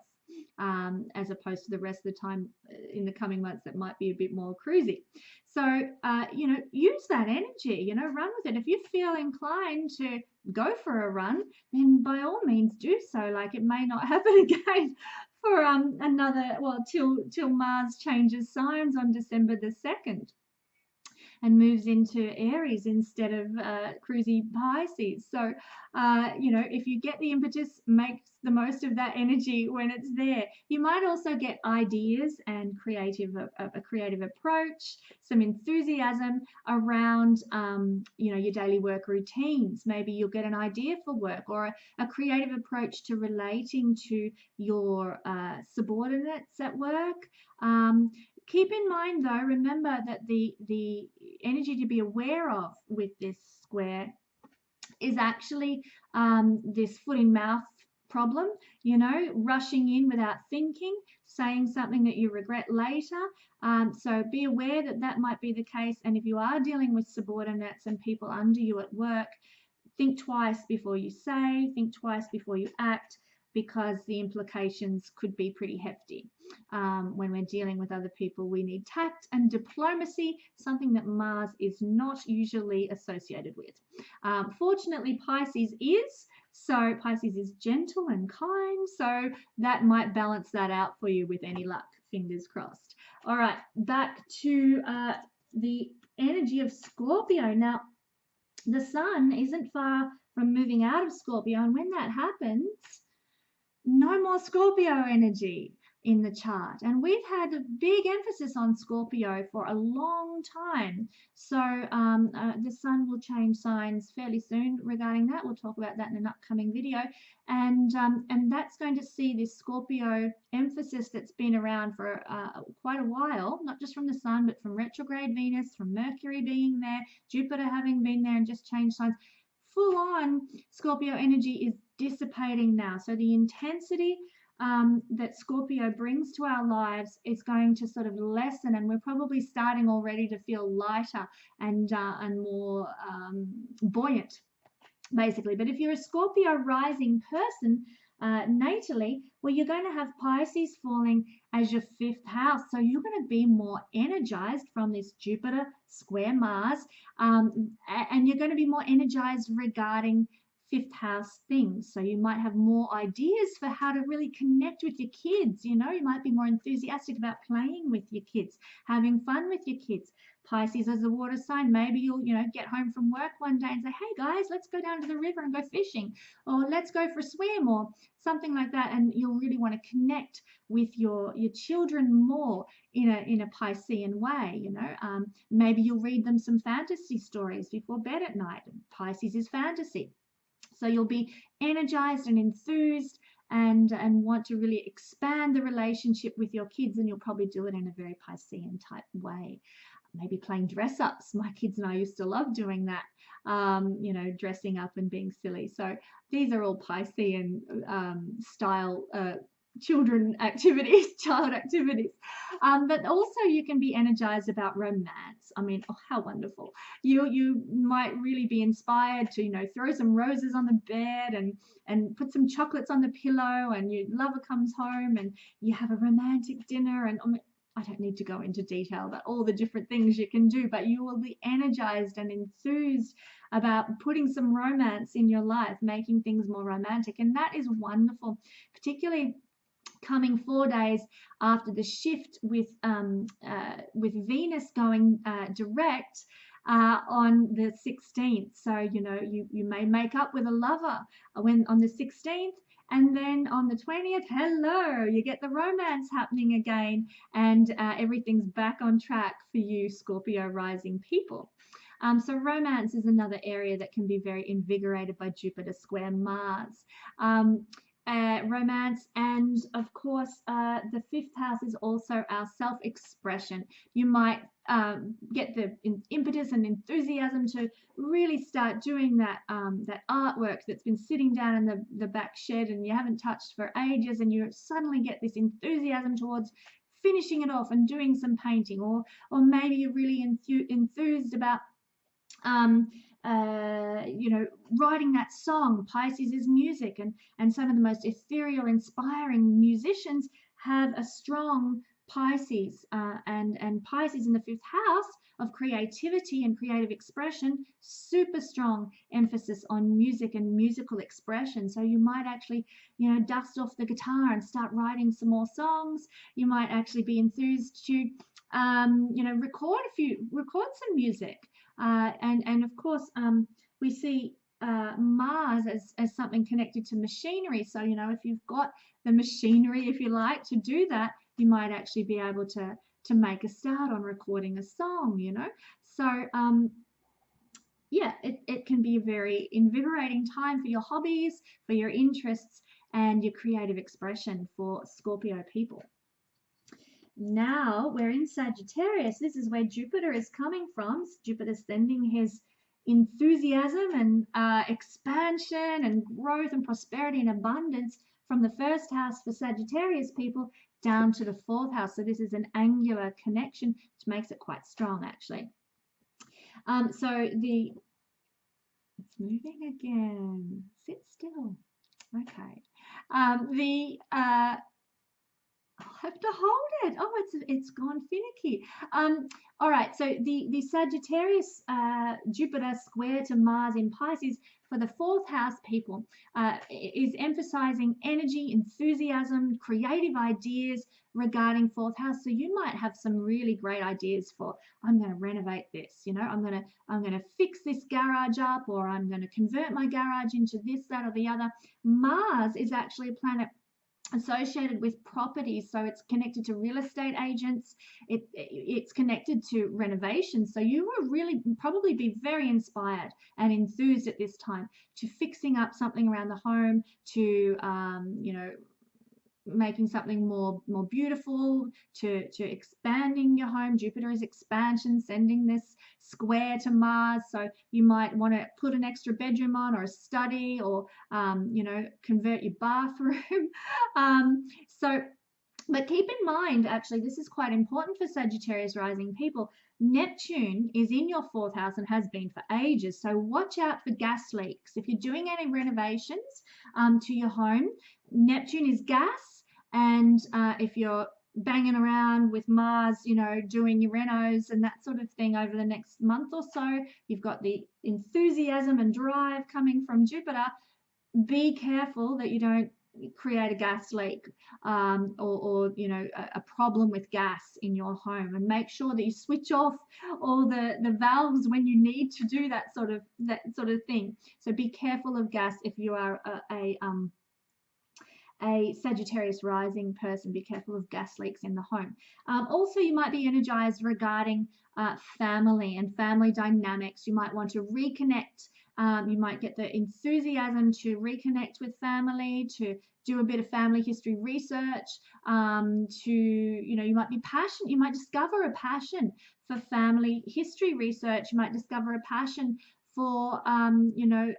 As opposed to the rest of the time in the coming months that might be a bit more cruisy. So, you know, use that energy, you know, run with it. If you feel inclined to go for a run, then by all means do so. Like, it may not happen again for till Mars changes signs on December the 2nd. And moves into Aries instead of cruisy Pisces. So, you know, if you get the impetus, make the most of that energy when it's there. You might also get ideas and a creative approach, some enthusiasm around, you know, your daily work routines. Maybe you'll get an idea for work, or a creative approach to relating to your subordinates at work. Keep in mind, though, remember that the energy to be aware of with this square is actually this foot in mouth problem, you know, rushing in without thinking, saying something that you regret later. So be aware that that might be the case. And if you are dealing with subordinates and people under you at work, think twice before you say, think twice before you act, because the implications could be pretty hefty. When we're dealing with other people, we need tact and diplomacy, something that Mars is not usually associated with. Fortunately, Pisces is. So Pisces is gentle and kind. So that might balance that out for you with any luck. Fingers crossed. All right, back to the energy of Scorpio. Now, the sun isn't far from moving out of Scorpio. And when that happens, no more Scorpio energy in the chart. And we've had a big emphasis on Scorpio for a long time. So the sun will change signs fairly soon regarding that. We'll talk about that in an upcoming video. And that's going to see this Scorpio emphasis that's been around for quite a while, not just from the sun, but from retrograde Venus, from Mercury being there, Jupiter having been there and just changed signs. Full on Scorpio energy is dissipating now. So the intensity that Scorpio brings to our lives is going to sort of lessen, and we're probably starting already to feel lighter and more buoyant, basically. But if you're a Scorpio rising person natally, well, you're going to have Pisces falling as your 5th house. So you're going to be more energized from this Jupiter square Mars, and you're going to be more energized regarding fifth house things. So you might have more ideas for how to really connect with your kids. You know, you might be more enthusiastic about playing with your kids, having fun with your kids. Pisces as a water sign, maybe you'll, you know, get home from work one day and say, hey guys, let's go down to the river and go fishing, or let's go for a swim, or something like that. And you'll really want to connect with your children more in a Piscean way. You know, maybe you'll read them some fantasy stories before bed at night. Pisces is fantasy. So you'll be energized and enthused and want to really expand the relationship with your kids, and you'll probably do it in a very Piscean type way. Maybe playing dress ups. My kids and I used to love doing that, you know, dressing up and being silly. So these are all Piscean style child activities. But also you can be energized about romance. I mean, oh, how wonderful. You might really be inspired to, you know, throw some roses on the bed and put some chocolates on the pillow, and your lover comes home and you have a romantic dinner. And I don't need to go into detail about all the different things you can do, but you will be energized and enthused about putting some romance in your life, making things more romantic. And that is wonderful, particularly coming 4 days after the shift with Venus going direct on the 16th. So, you know, you may make up with a lover when on the 16th, and then on the 20th, hello, you get the romance happening again, and everything's back on track for you Scorpio rising people. So romance is another area that can be very invigorated by Jupiter square Mars. Romance, and of course the fifth house is also our self-expression. You might get the impetus and enthusiasm to really start doing that that artwork that's been sitting down in the back shed and you haven't touched for ages, and you suddenly get this enthusiasm towards finishing it off and doing some painting, or maybe you're really enthused about you know, writing that song. Pisces is music, and some of the most ethereal, inspiring musicians have a strong Pisces, and Pisces in the fifth house of creativity and creative expression, super strong emphasis on music and musical expression. So you might actually, you know, dust off the guitar and start writing some more songs. You might actually be enthused to, you know, record some music. And of course, we see Mars as something connected to machinery. So, you know, if you've got the machinery, if you like, to do that, you might actually be able to make a start on recording a song, you know. So, yeah, it can be a very invigorating time for your hobbies, for your interests, and your creative expression for Scorpio people. Now we're in Sagittarius. This is where Jupiter is coming from. Jupiter's sending his enthusiasm and expansion and growth and prosperity and abundance from the first house for Sagittarius people down to the fourth house. So this is an angular connection, which makes it quite strong, actually. So it's moving again. Sit still. Okay. I'll have to hold it. Oh, it's gone finicky. All right, so the Sagittarius Jupiter square to Mars in Pisces for the fourth house people is emphasizing energy, enthusiasm, creative ideas regarding fourth house. So you might have some really great ideas for, I'm going to renovate this, you know, I'm going to fix this garage up, or I'm going to convert my garage into this, that, or the other. Mars is actually a planet associated with properties, so it's connected to real estate agents, it's connected to renovations. So you will really probably be very inspired and enthused at this time to fixing up something around the home, to you know, making something more beautiful, to expanding your home. Jupiter is expansion, sending this square to Mars. So you might want to put an extra bedroom on, or a study, or you know, convert your bathroom. But keep in mind, actually, this is quite important for Sagittarius rising people. Neptune is in your fourth house and has been for ages. So watch out for gas leaks. If you're doing any renovations to your home, Neptune is gas. And if you're banging around with Mars, you know, doing your renos and that sort of thing over the next month or so. You've got the enthusiasm and drive coming from Jupiter. Be careful that you don't create a gas leak, or you know, a problem with gas in your home, and make sure that you switch off all the valves when you need to do that sort of thing. So be careful of gas if you are a Sagittarius rising person. Be careful of gas leaks in the home. Also, you might be energized regarding family and family dynamics. You might want to reconnect. You might get the enthusiasm to reconnect with family, to do a bit of family history research, to, you know, you might be passionate. You might discover a passion for family history research. You might discover a passion for, you know,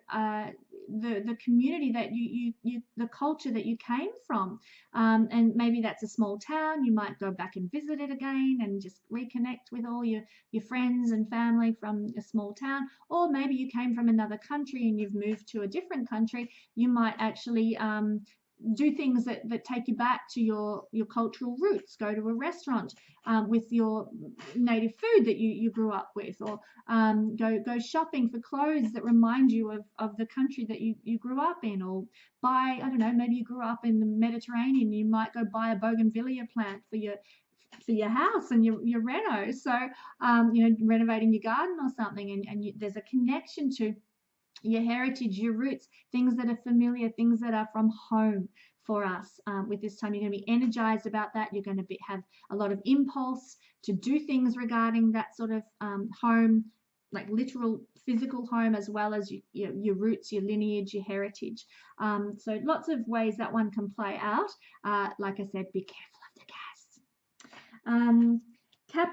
the community that you the culture that you came from, and maybe that's a small town. You might go back and visit it again and just reconnect with all your friends and family from a small town. Or maybe you came from another country and you've moved to a different country. You might actually do things that take you back to your cultural roots. Go to a restaurant with your native food that you grew up with, or go shopping for clothes that remind you of the country that you grew up in, or buy, I don't know, maybe you grew up in the Mediterranean. You might go buy a bougainvillea plant for your house and your reno. So you know, renovating your garden or something, and there's a connection to your heritage, your roots, things that are familiar, things that are from home for us. With this time, you're going to be energized about that. You're going to have a lot of impulse to do things regarding that sort of home, like literal physical home, as well as your roots, your lineage, your heritage. So lots of ways that one can play out. Like I said, be careful of the gas.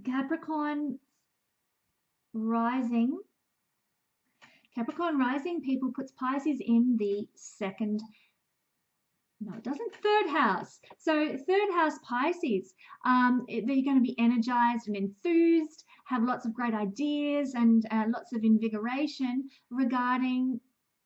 Capricorn rising. Capricorn rising people puts Pisces in the second, no, it doesn't, third house. So third house Pisces, they're going to be energized and enthused, have lots of great ideas and lots of invigoration regarding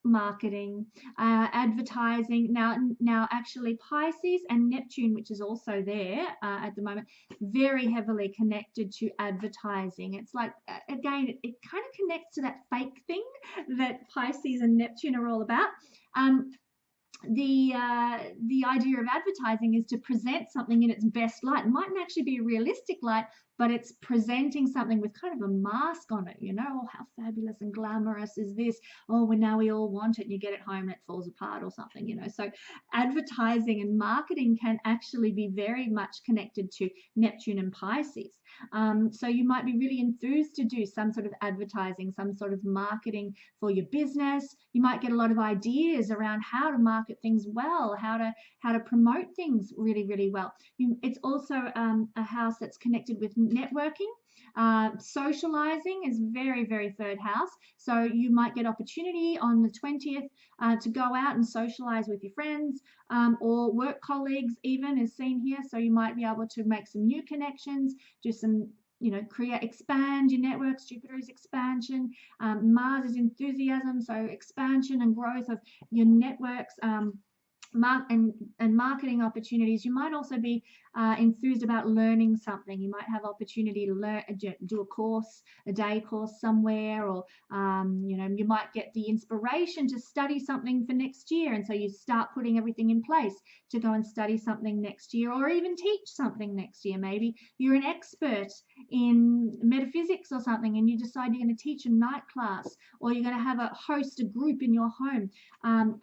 marketing, advertising. Now actually Pisces and Neptune, which is also there at the moment, very heavily connected to advertising. It's like, again, it kind of connects to that fake thing that Pisces and Neptune are all about. The idea of advertising is to present something in its best light. It mightn't actually be a realistic light, but it's presenting something with kind of a mask on it, you know. Oh, how fabulous and glamorous is this? Oh, well, now we all want it, and you get it home and it falls apart or something, you know. So advertising and marketing can actually be very much connected to Neptune and Pisces. So you might be really enthused to do some sort of advertising, some sort of marketing for your business. You might get a lot of ideas around how to market things well, how to promote things really, really well. It's also a house that's connected with networking. Socializing is very, very third house. So you might get opportunity on the 20th to go out and socialize with your friends, or work colleagues even is seen here. So you might be able to make some new connections, do some, you know, expand your networks. Jupiter is expansion. Mars is enthusiasm. So expansion and growth of your networks. And marketing opportunities. You might also be enthused about learning something. You might have opportunity to do a course, a day course somewhere, or you know, you might get the inspiration to study something for next year, and so you start putting everything in place to go and study something next year, or even teach something next year. Maybe you're an expert in metaphysics or something, and you decide you're going to teach a night class, or you're going to have host a group in your home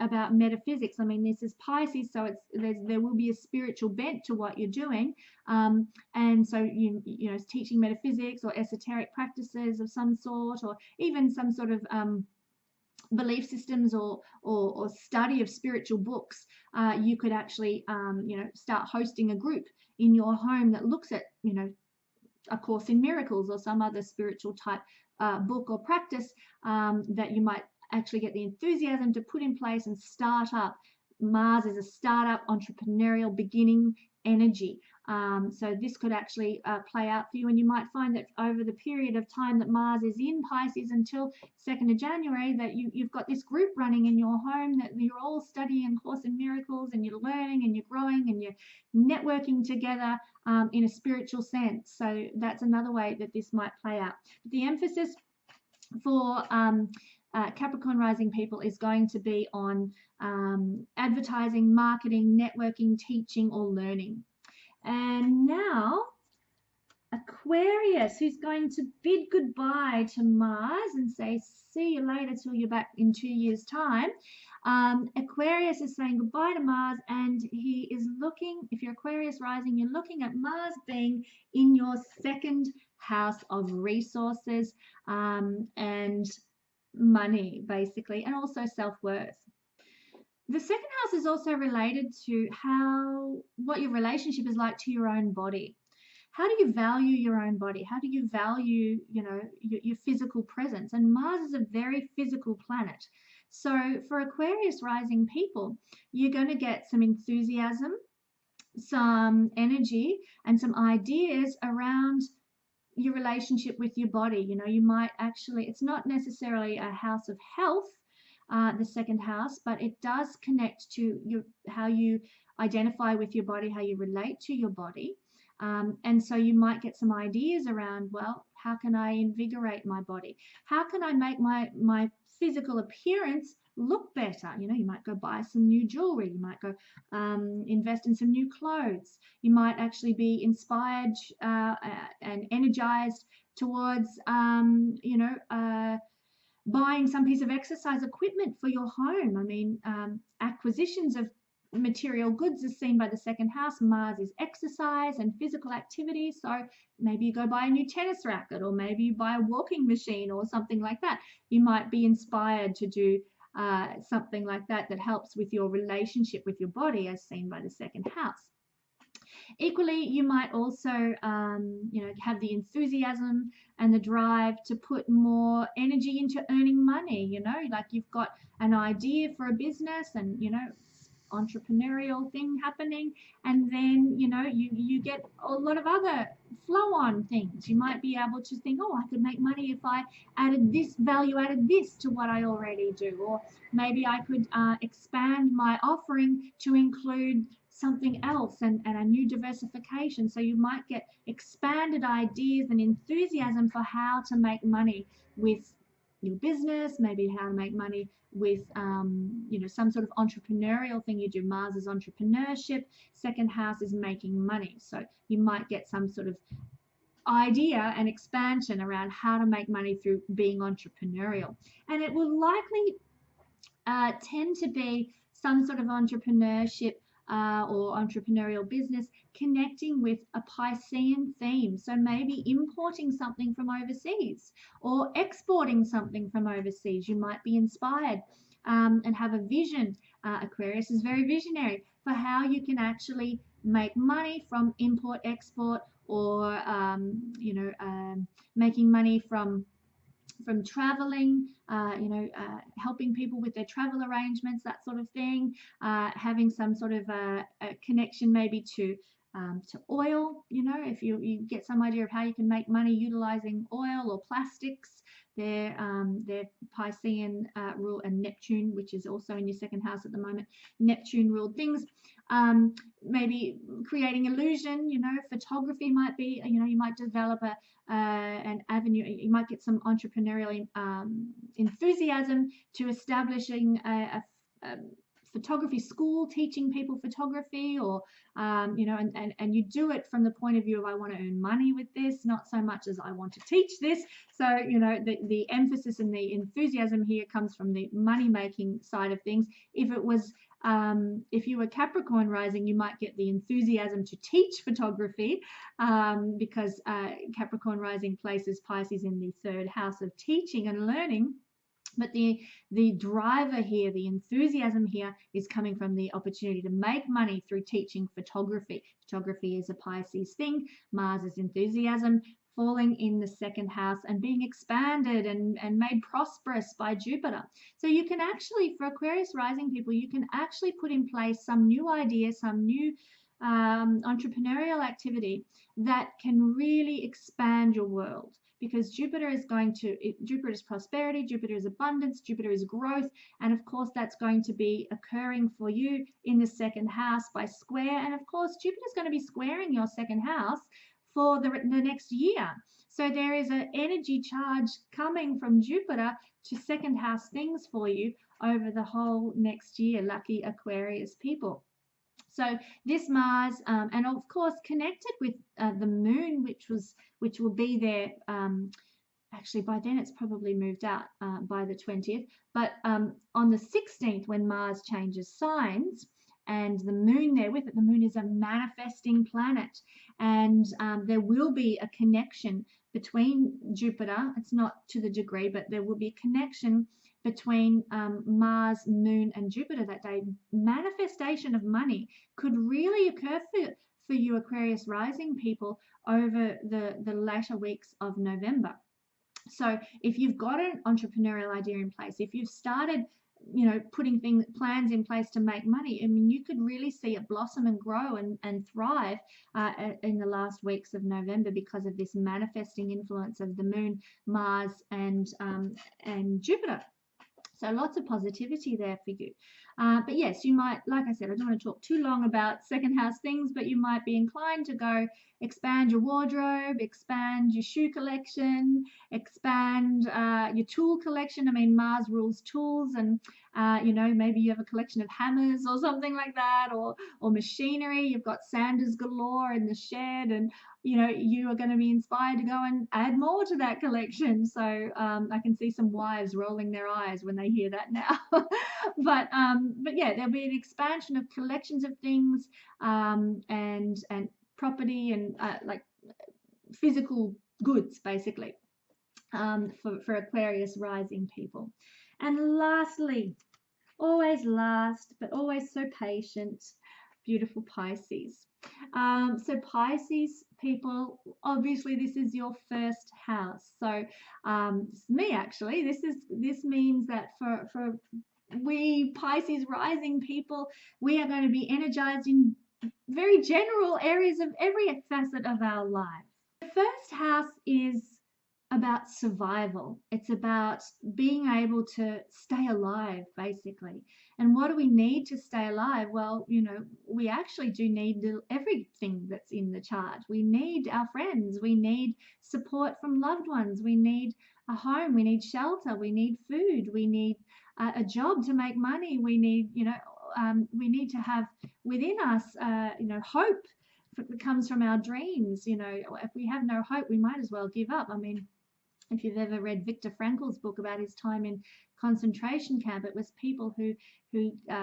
about metaphysics. I mean, this is Pisces, so there will be a spiritual bent to what you're doing, and so you know, teaching metaphysics or esoteric practices of some sort, or even some sort of belief systems or study of spiritual books. You could actually you know, start hosting a group in your home that looks at, you know, A Course in Miracles or some other spiritual type book or practice that you might actually get the enthusiasm to put in place and start up Mars is a startup, entrepreneurial, beginning energy. So this could actually play out for you, and you might find that over the period of time that Mars is in Pisces until 2nd of January, that you've got this group running in your home, that you're all studying Course in Miracles, and you're learning and you're growing and you're networking together in a spiritual sense. So that's another way that this might play out. The emphasis for Capricorn rising people is going to be on advertising, marketing, networking, teaching, or learning. And now Aquarius, who's going to bid goodbye to Mars and say, see you later till you're back in 2 years' time. Aquarius is saying goodbye to Mars, and he is looking, if you're Aquarius rising, you're looking at Mars being in your 2nd house of resources and money, basically, and also self-worth. The 2nd house is also related to what your relationship is like to your own body. How do you value your own body? How do you value, your physical presence? And Mars is a very physical planet. So for Aquarius rising people, you're going to get some enthusiasm, some energy, and some ideas around your relationship with your body. You might actually, it's not necessarily a house of health, the 2nd house, but it does connect to how you identify with your body, how you relate to your body. And so you might get some ideas around, well, how can I invigorate my body? How can I make my physical appearance look better? You might go buy some new jewelry. You might go invest in some new clothes. You might actually be inspired and energized towards, buying some piece of exercise equipment for your home. I mean, acquisitions of material goods is seen by the 2nd house. Mars is exercise and physical activity. So maybe you go buy a new tennis racket, or maybe you buy a walking machine or something like that. You might be inspired to do something like that helps with your relationship with your body, as seen by the 2nd house. Equally, you might also, have the enthusiasm and the drive to put more energy into earning money. Like you've got an idea for a business and, entrepreneurial thing happening, and then, you get a lot of other flow-on things. You might be able to think, oh, I could make money if I added this, added this to what I already do, or maybe I could expand my offering to include something else and a new diversification. So you might get expanded ideas and enthusiasm for how to make money with your business, maybe how to make money with some sort of entrepreneurial thing you do. Mars is entrepreneurship, 2nd house is making money. So you might get some sort of idea and expansion around how to make money through being entrepreneurial. And it will likely tend to be some sort of entrepreneurship or entrepreneurial business connecting with a Piscean theme. So maybe importing something from overseas or exporting something from overseas. You might be inspired and have a vision. Aquarius is very visionary for how you can actually make money from import, export, or making money from traveling, helping people with their travel arrangements, that sort of thing, having some sort of a connection maybe to oil. If you get some idea of how you can make money utilizing oil or plastics, their Piscean rule, and Neptune, which is also in your 2nd house at the moment, Neptune ruled things. Maybe creating illusion, photography might be, you might develop an avenue. You might get some entrepreneurial enthusiasm to establishing a photography school, teaching people photography, or and you do it from the point of view of, I want to earn money with this, not so much as I want to teach this. So the emphasis and the enthusiasm here comes from the money making side of things. If you were Capricorn rising, you might get the enthusiasm to teach photography because Capricorn rising places Pisces in the 3rd house of teaching and learning. But the driver here, the enthusiasm here, is coming from the opportunity to make money through teaching photography. Photography is a Pisces thing. Mars is enthusiasm, falling in the second house and being expanded and made prosperous by Jupiter. So you can actually, for Aquarius rising people, you can actually put in place some new idea, some new entrepreneurial activity that can really expand your world, because Jupiter is Jupiter is prosperity, Jupiter is abundance, Jupiter is growth, and of course that's going to be occurring for you in the second house by square, and of course Jupiter is going to be squaring your second house for the next year. So there is an energy charge coming from Jupiter to second house things for you over the whole next year, lucky Aquarius people. So this Mars, and of course connected with the Moon, which will be there. Actually, by then it's probably moved out by the 20th. But on the 16th, when Mars changes signs, and the Moon there with it, the Moon is a manifesting planet, and there will be a connection between Jupiter. It's not to the degree, but there will be a connection between Mars, Moon, and Jupiter that day. Manifestation of money could really occur for you Aquarius rising people over the latter weeks of November. So if you've got an entrepreneurial idea in place, if you've started putting plans in place to make money, I mean, you could really see it blossom and grow and thrive in the last weeks of November because of this manifesting influence of the Moon, Mars, and Jupiter. So lots of positivity there for you. But yes, you might, like I said, I don't want to talk too long about second house things, but you might be inclined to go expand your wardrobe, expand your shoe collection, expand your tool collection. I mean, Mars rules tools, and maybe you have a collection of hammers or something like that, or machinery. You've got sanders galore in the shed, and you are going to be inspired to go and add more to that collection. So I can see some wives rolling their eyes when they hear that now. but yeah, there'll be an expansion of collections of things and property and like physical goods, basically, for Aquarius rising people. And lastly, always last, but always so patient, beautiful Pisces. So Pisces people, obviously this is your first house. So me actually, this means that for we Pisces rising people, we are going to be energized in very general areas of every facet of our life. The first house is about survival. It's about being able to stay alive, basically. And what do we need to stay alive? Well, we actually do need everything that's in the chart. We need our friends. We need support from loved ones. We need a home. We need shelter. We need food. We need a job to make money. We need, we need to have within us, hope that comes from our dreams. If we have no hope, we might as well give up. I mean, if you've ever read Viktor Frankl's book about his time in concentration camp, it was people who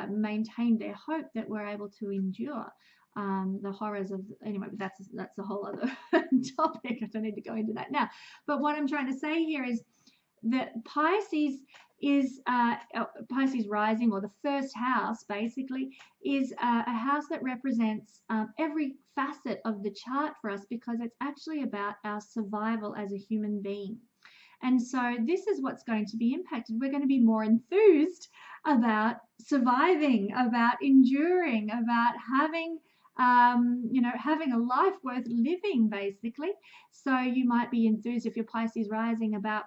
maintained their hope that were able to endure the horrors of, anyway, but that's a whole other topic. I don't need to go into that now. But what I'm trying to say here is that Pisces is Pisces rising, or the first house basically, is a house that represents every facet of the chart for us, because it's actually about our survival as a human being. And so this is what's going to be impacted. We're going to be more enthused about surviving, about enduring, about having having a life worth living, basically. So you might be enthused, if you're Pisces rising, about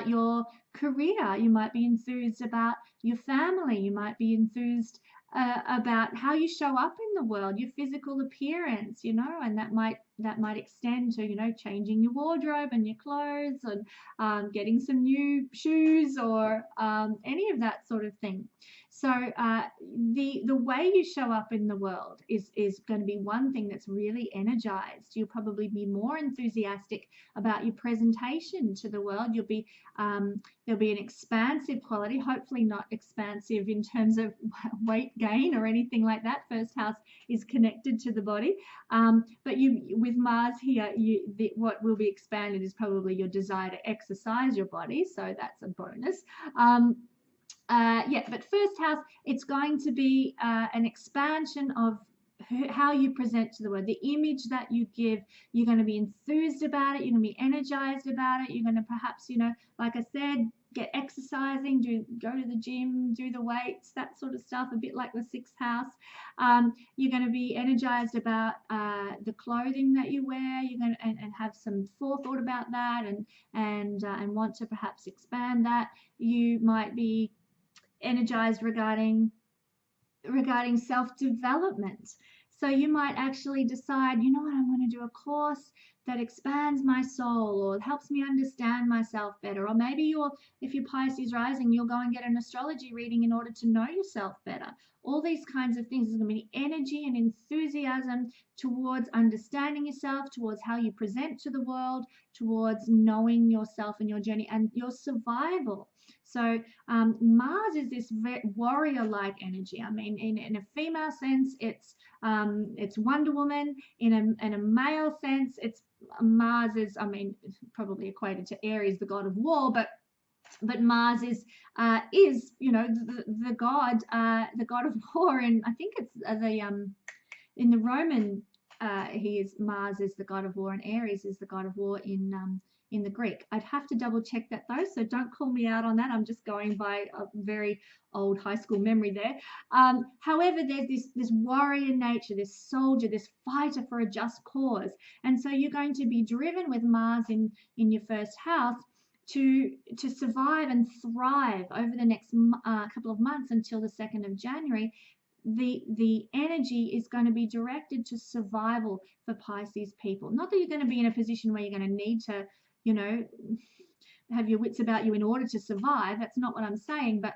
your career. You might be enthused about your family. You might be enthused about how you show up in the world, your physical appearance, and that might extend to, changing your wardrobe and your clothes, and getting some new shoes, or any of that sort of thing. So the way you show up in the world is going to be one thing that's really energized. You'll probably be more enthusiastic about your presentation to the world. You'll be there'll be an expansive quality, hopefully not expansive in terms of weight gain or anything like that. First house is connected to the body, but you with Mars here, what will be expanded is probably your desire to exercise your body, so that's a bonus. Yeah, but first house, it's going to be an expansion of how you present to the world, the image that you give. You're going to be enthused about it. You're going to be energized about it. You're going to perhaps, like I said, get exercising, go to the gym, do the weights, that sort of stuff, a bit like the sixth house. You're going to be energized about the clothing that you wear. You're going to and have some forethought about that, and want to perhaps expand that. You might be energized regarding self-development. So you might actually decide, you know what, I'm going to do a course that expands my soul or helps me understand myself better. Or maybe if you're Pisces rising, you'll go and get an astrology reading in order to know yourself better. All these kinds of things. There's going to be energy and enthusiasm towards understanding yourself, towards how you present to the world, towards knowing yourself and your journey and your survival. So Mars is this warrior-like energy. I mean, in a female sense, it's Wonder Woman. In a male sense, Mars is, I mean, probably equated to Aries, the god of war, but Mars is the god of war. And I think it's in the Roman, Mars is the god of war, and Aries is the god of war in the Greek. I'd have to double check that though, so don't call me out on that. I'm just going by a very old high school memory there. However, there's this warrior nature, this soldier, this fighter for a just cause. And so you're going to be driven with Mars in your first house to survive and thrive over the next couple of months until the 2nd of January. The energy is going to be directed to survival for Pisces people. Not that you're going to be in a position where you're going to need to, have your wits about you in order to survive. That's not what I'm saying, but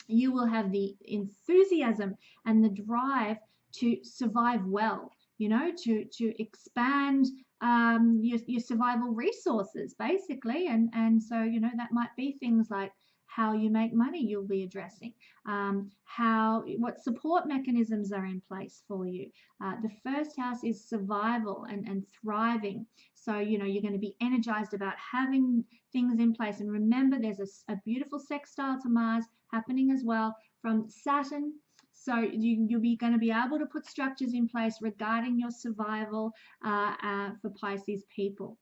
you will have the enthusiasm and the drive to survive well, to expand your survival resources, basically. And so, that might be things like how you make money you'll be addressing, what support mechanisms are in place for you. The first house is survival and thriving. So, you're going to be energized about having things in place. And remember, there's a beautiful sextile to Mars happening as well from Saturn. So you'll be going to be able to put structures in place regarding your survival for Pisces people.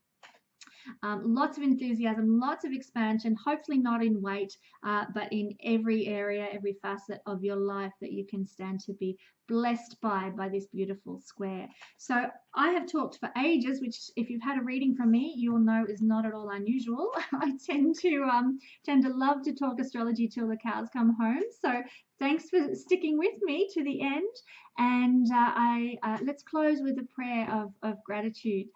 Lots of enthusiasm, lots of expansion, hopefully not in weight, but in every area, every facet of your life that you can stand to be blessed by this beautiful square. So I have talked for ages, which if you've had a reading from me, you'll know is not at all unusual. I tend to love to talk astrology till the cows come home. So thanks for sticking with me to the end. And let's close with a prayer of gratitude.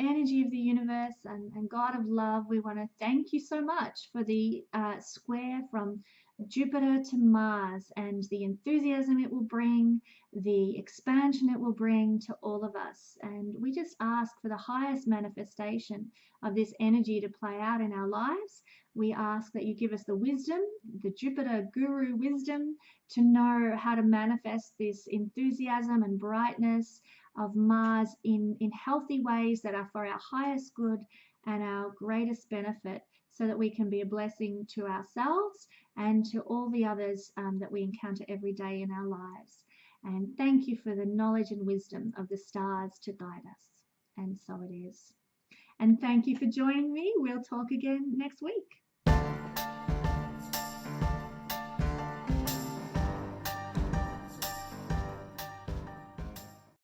Energy of the universe and God of love, we want to thank you so much for the square from Jupiter to Mars and the enthusiasm it will bring, the expansion it will bring to all of us. And we just ask for the highest manifestation of this energy to play out in our lives. We ask that you give us the wisdom, the Jupiter guru wisdom, to know how to manifest this enthusiasm and brightness of Mars in healthy ways that are for our highest good and our greatest benefit, so that we can be a blessing to ourselves and to all the others that we encounter every day in our lives. And thank you for the knowledge and wisdom of the stars to guide us. And so it is. And thank you for joining me. We'll talk again next week.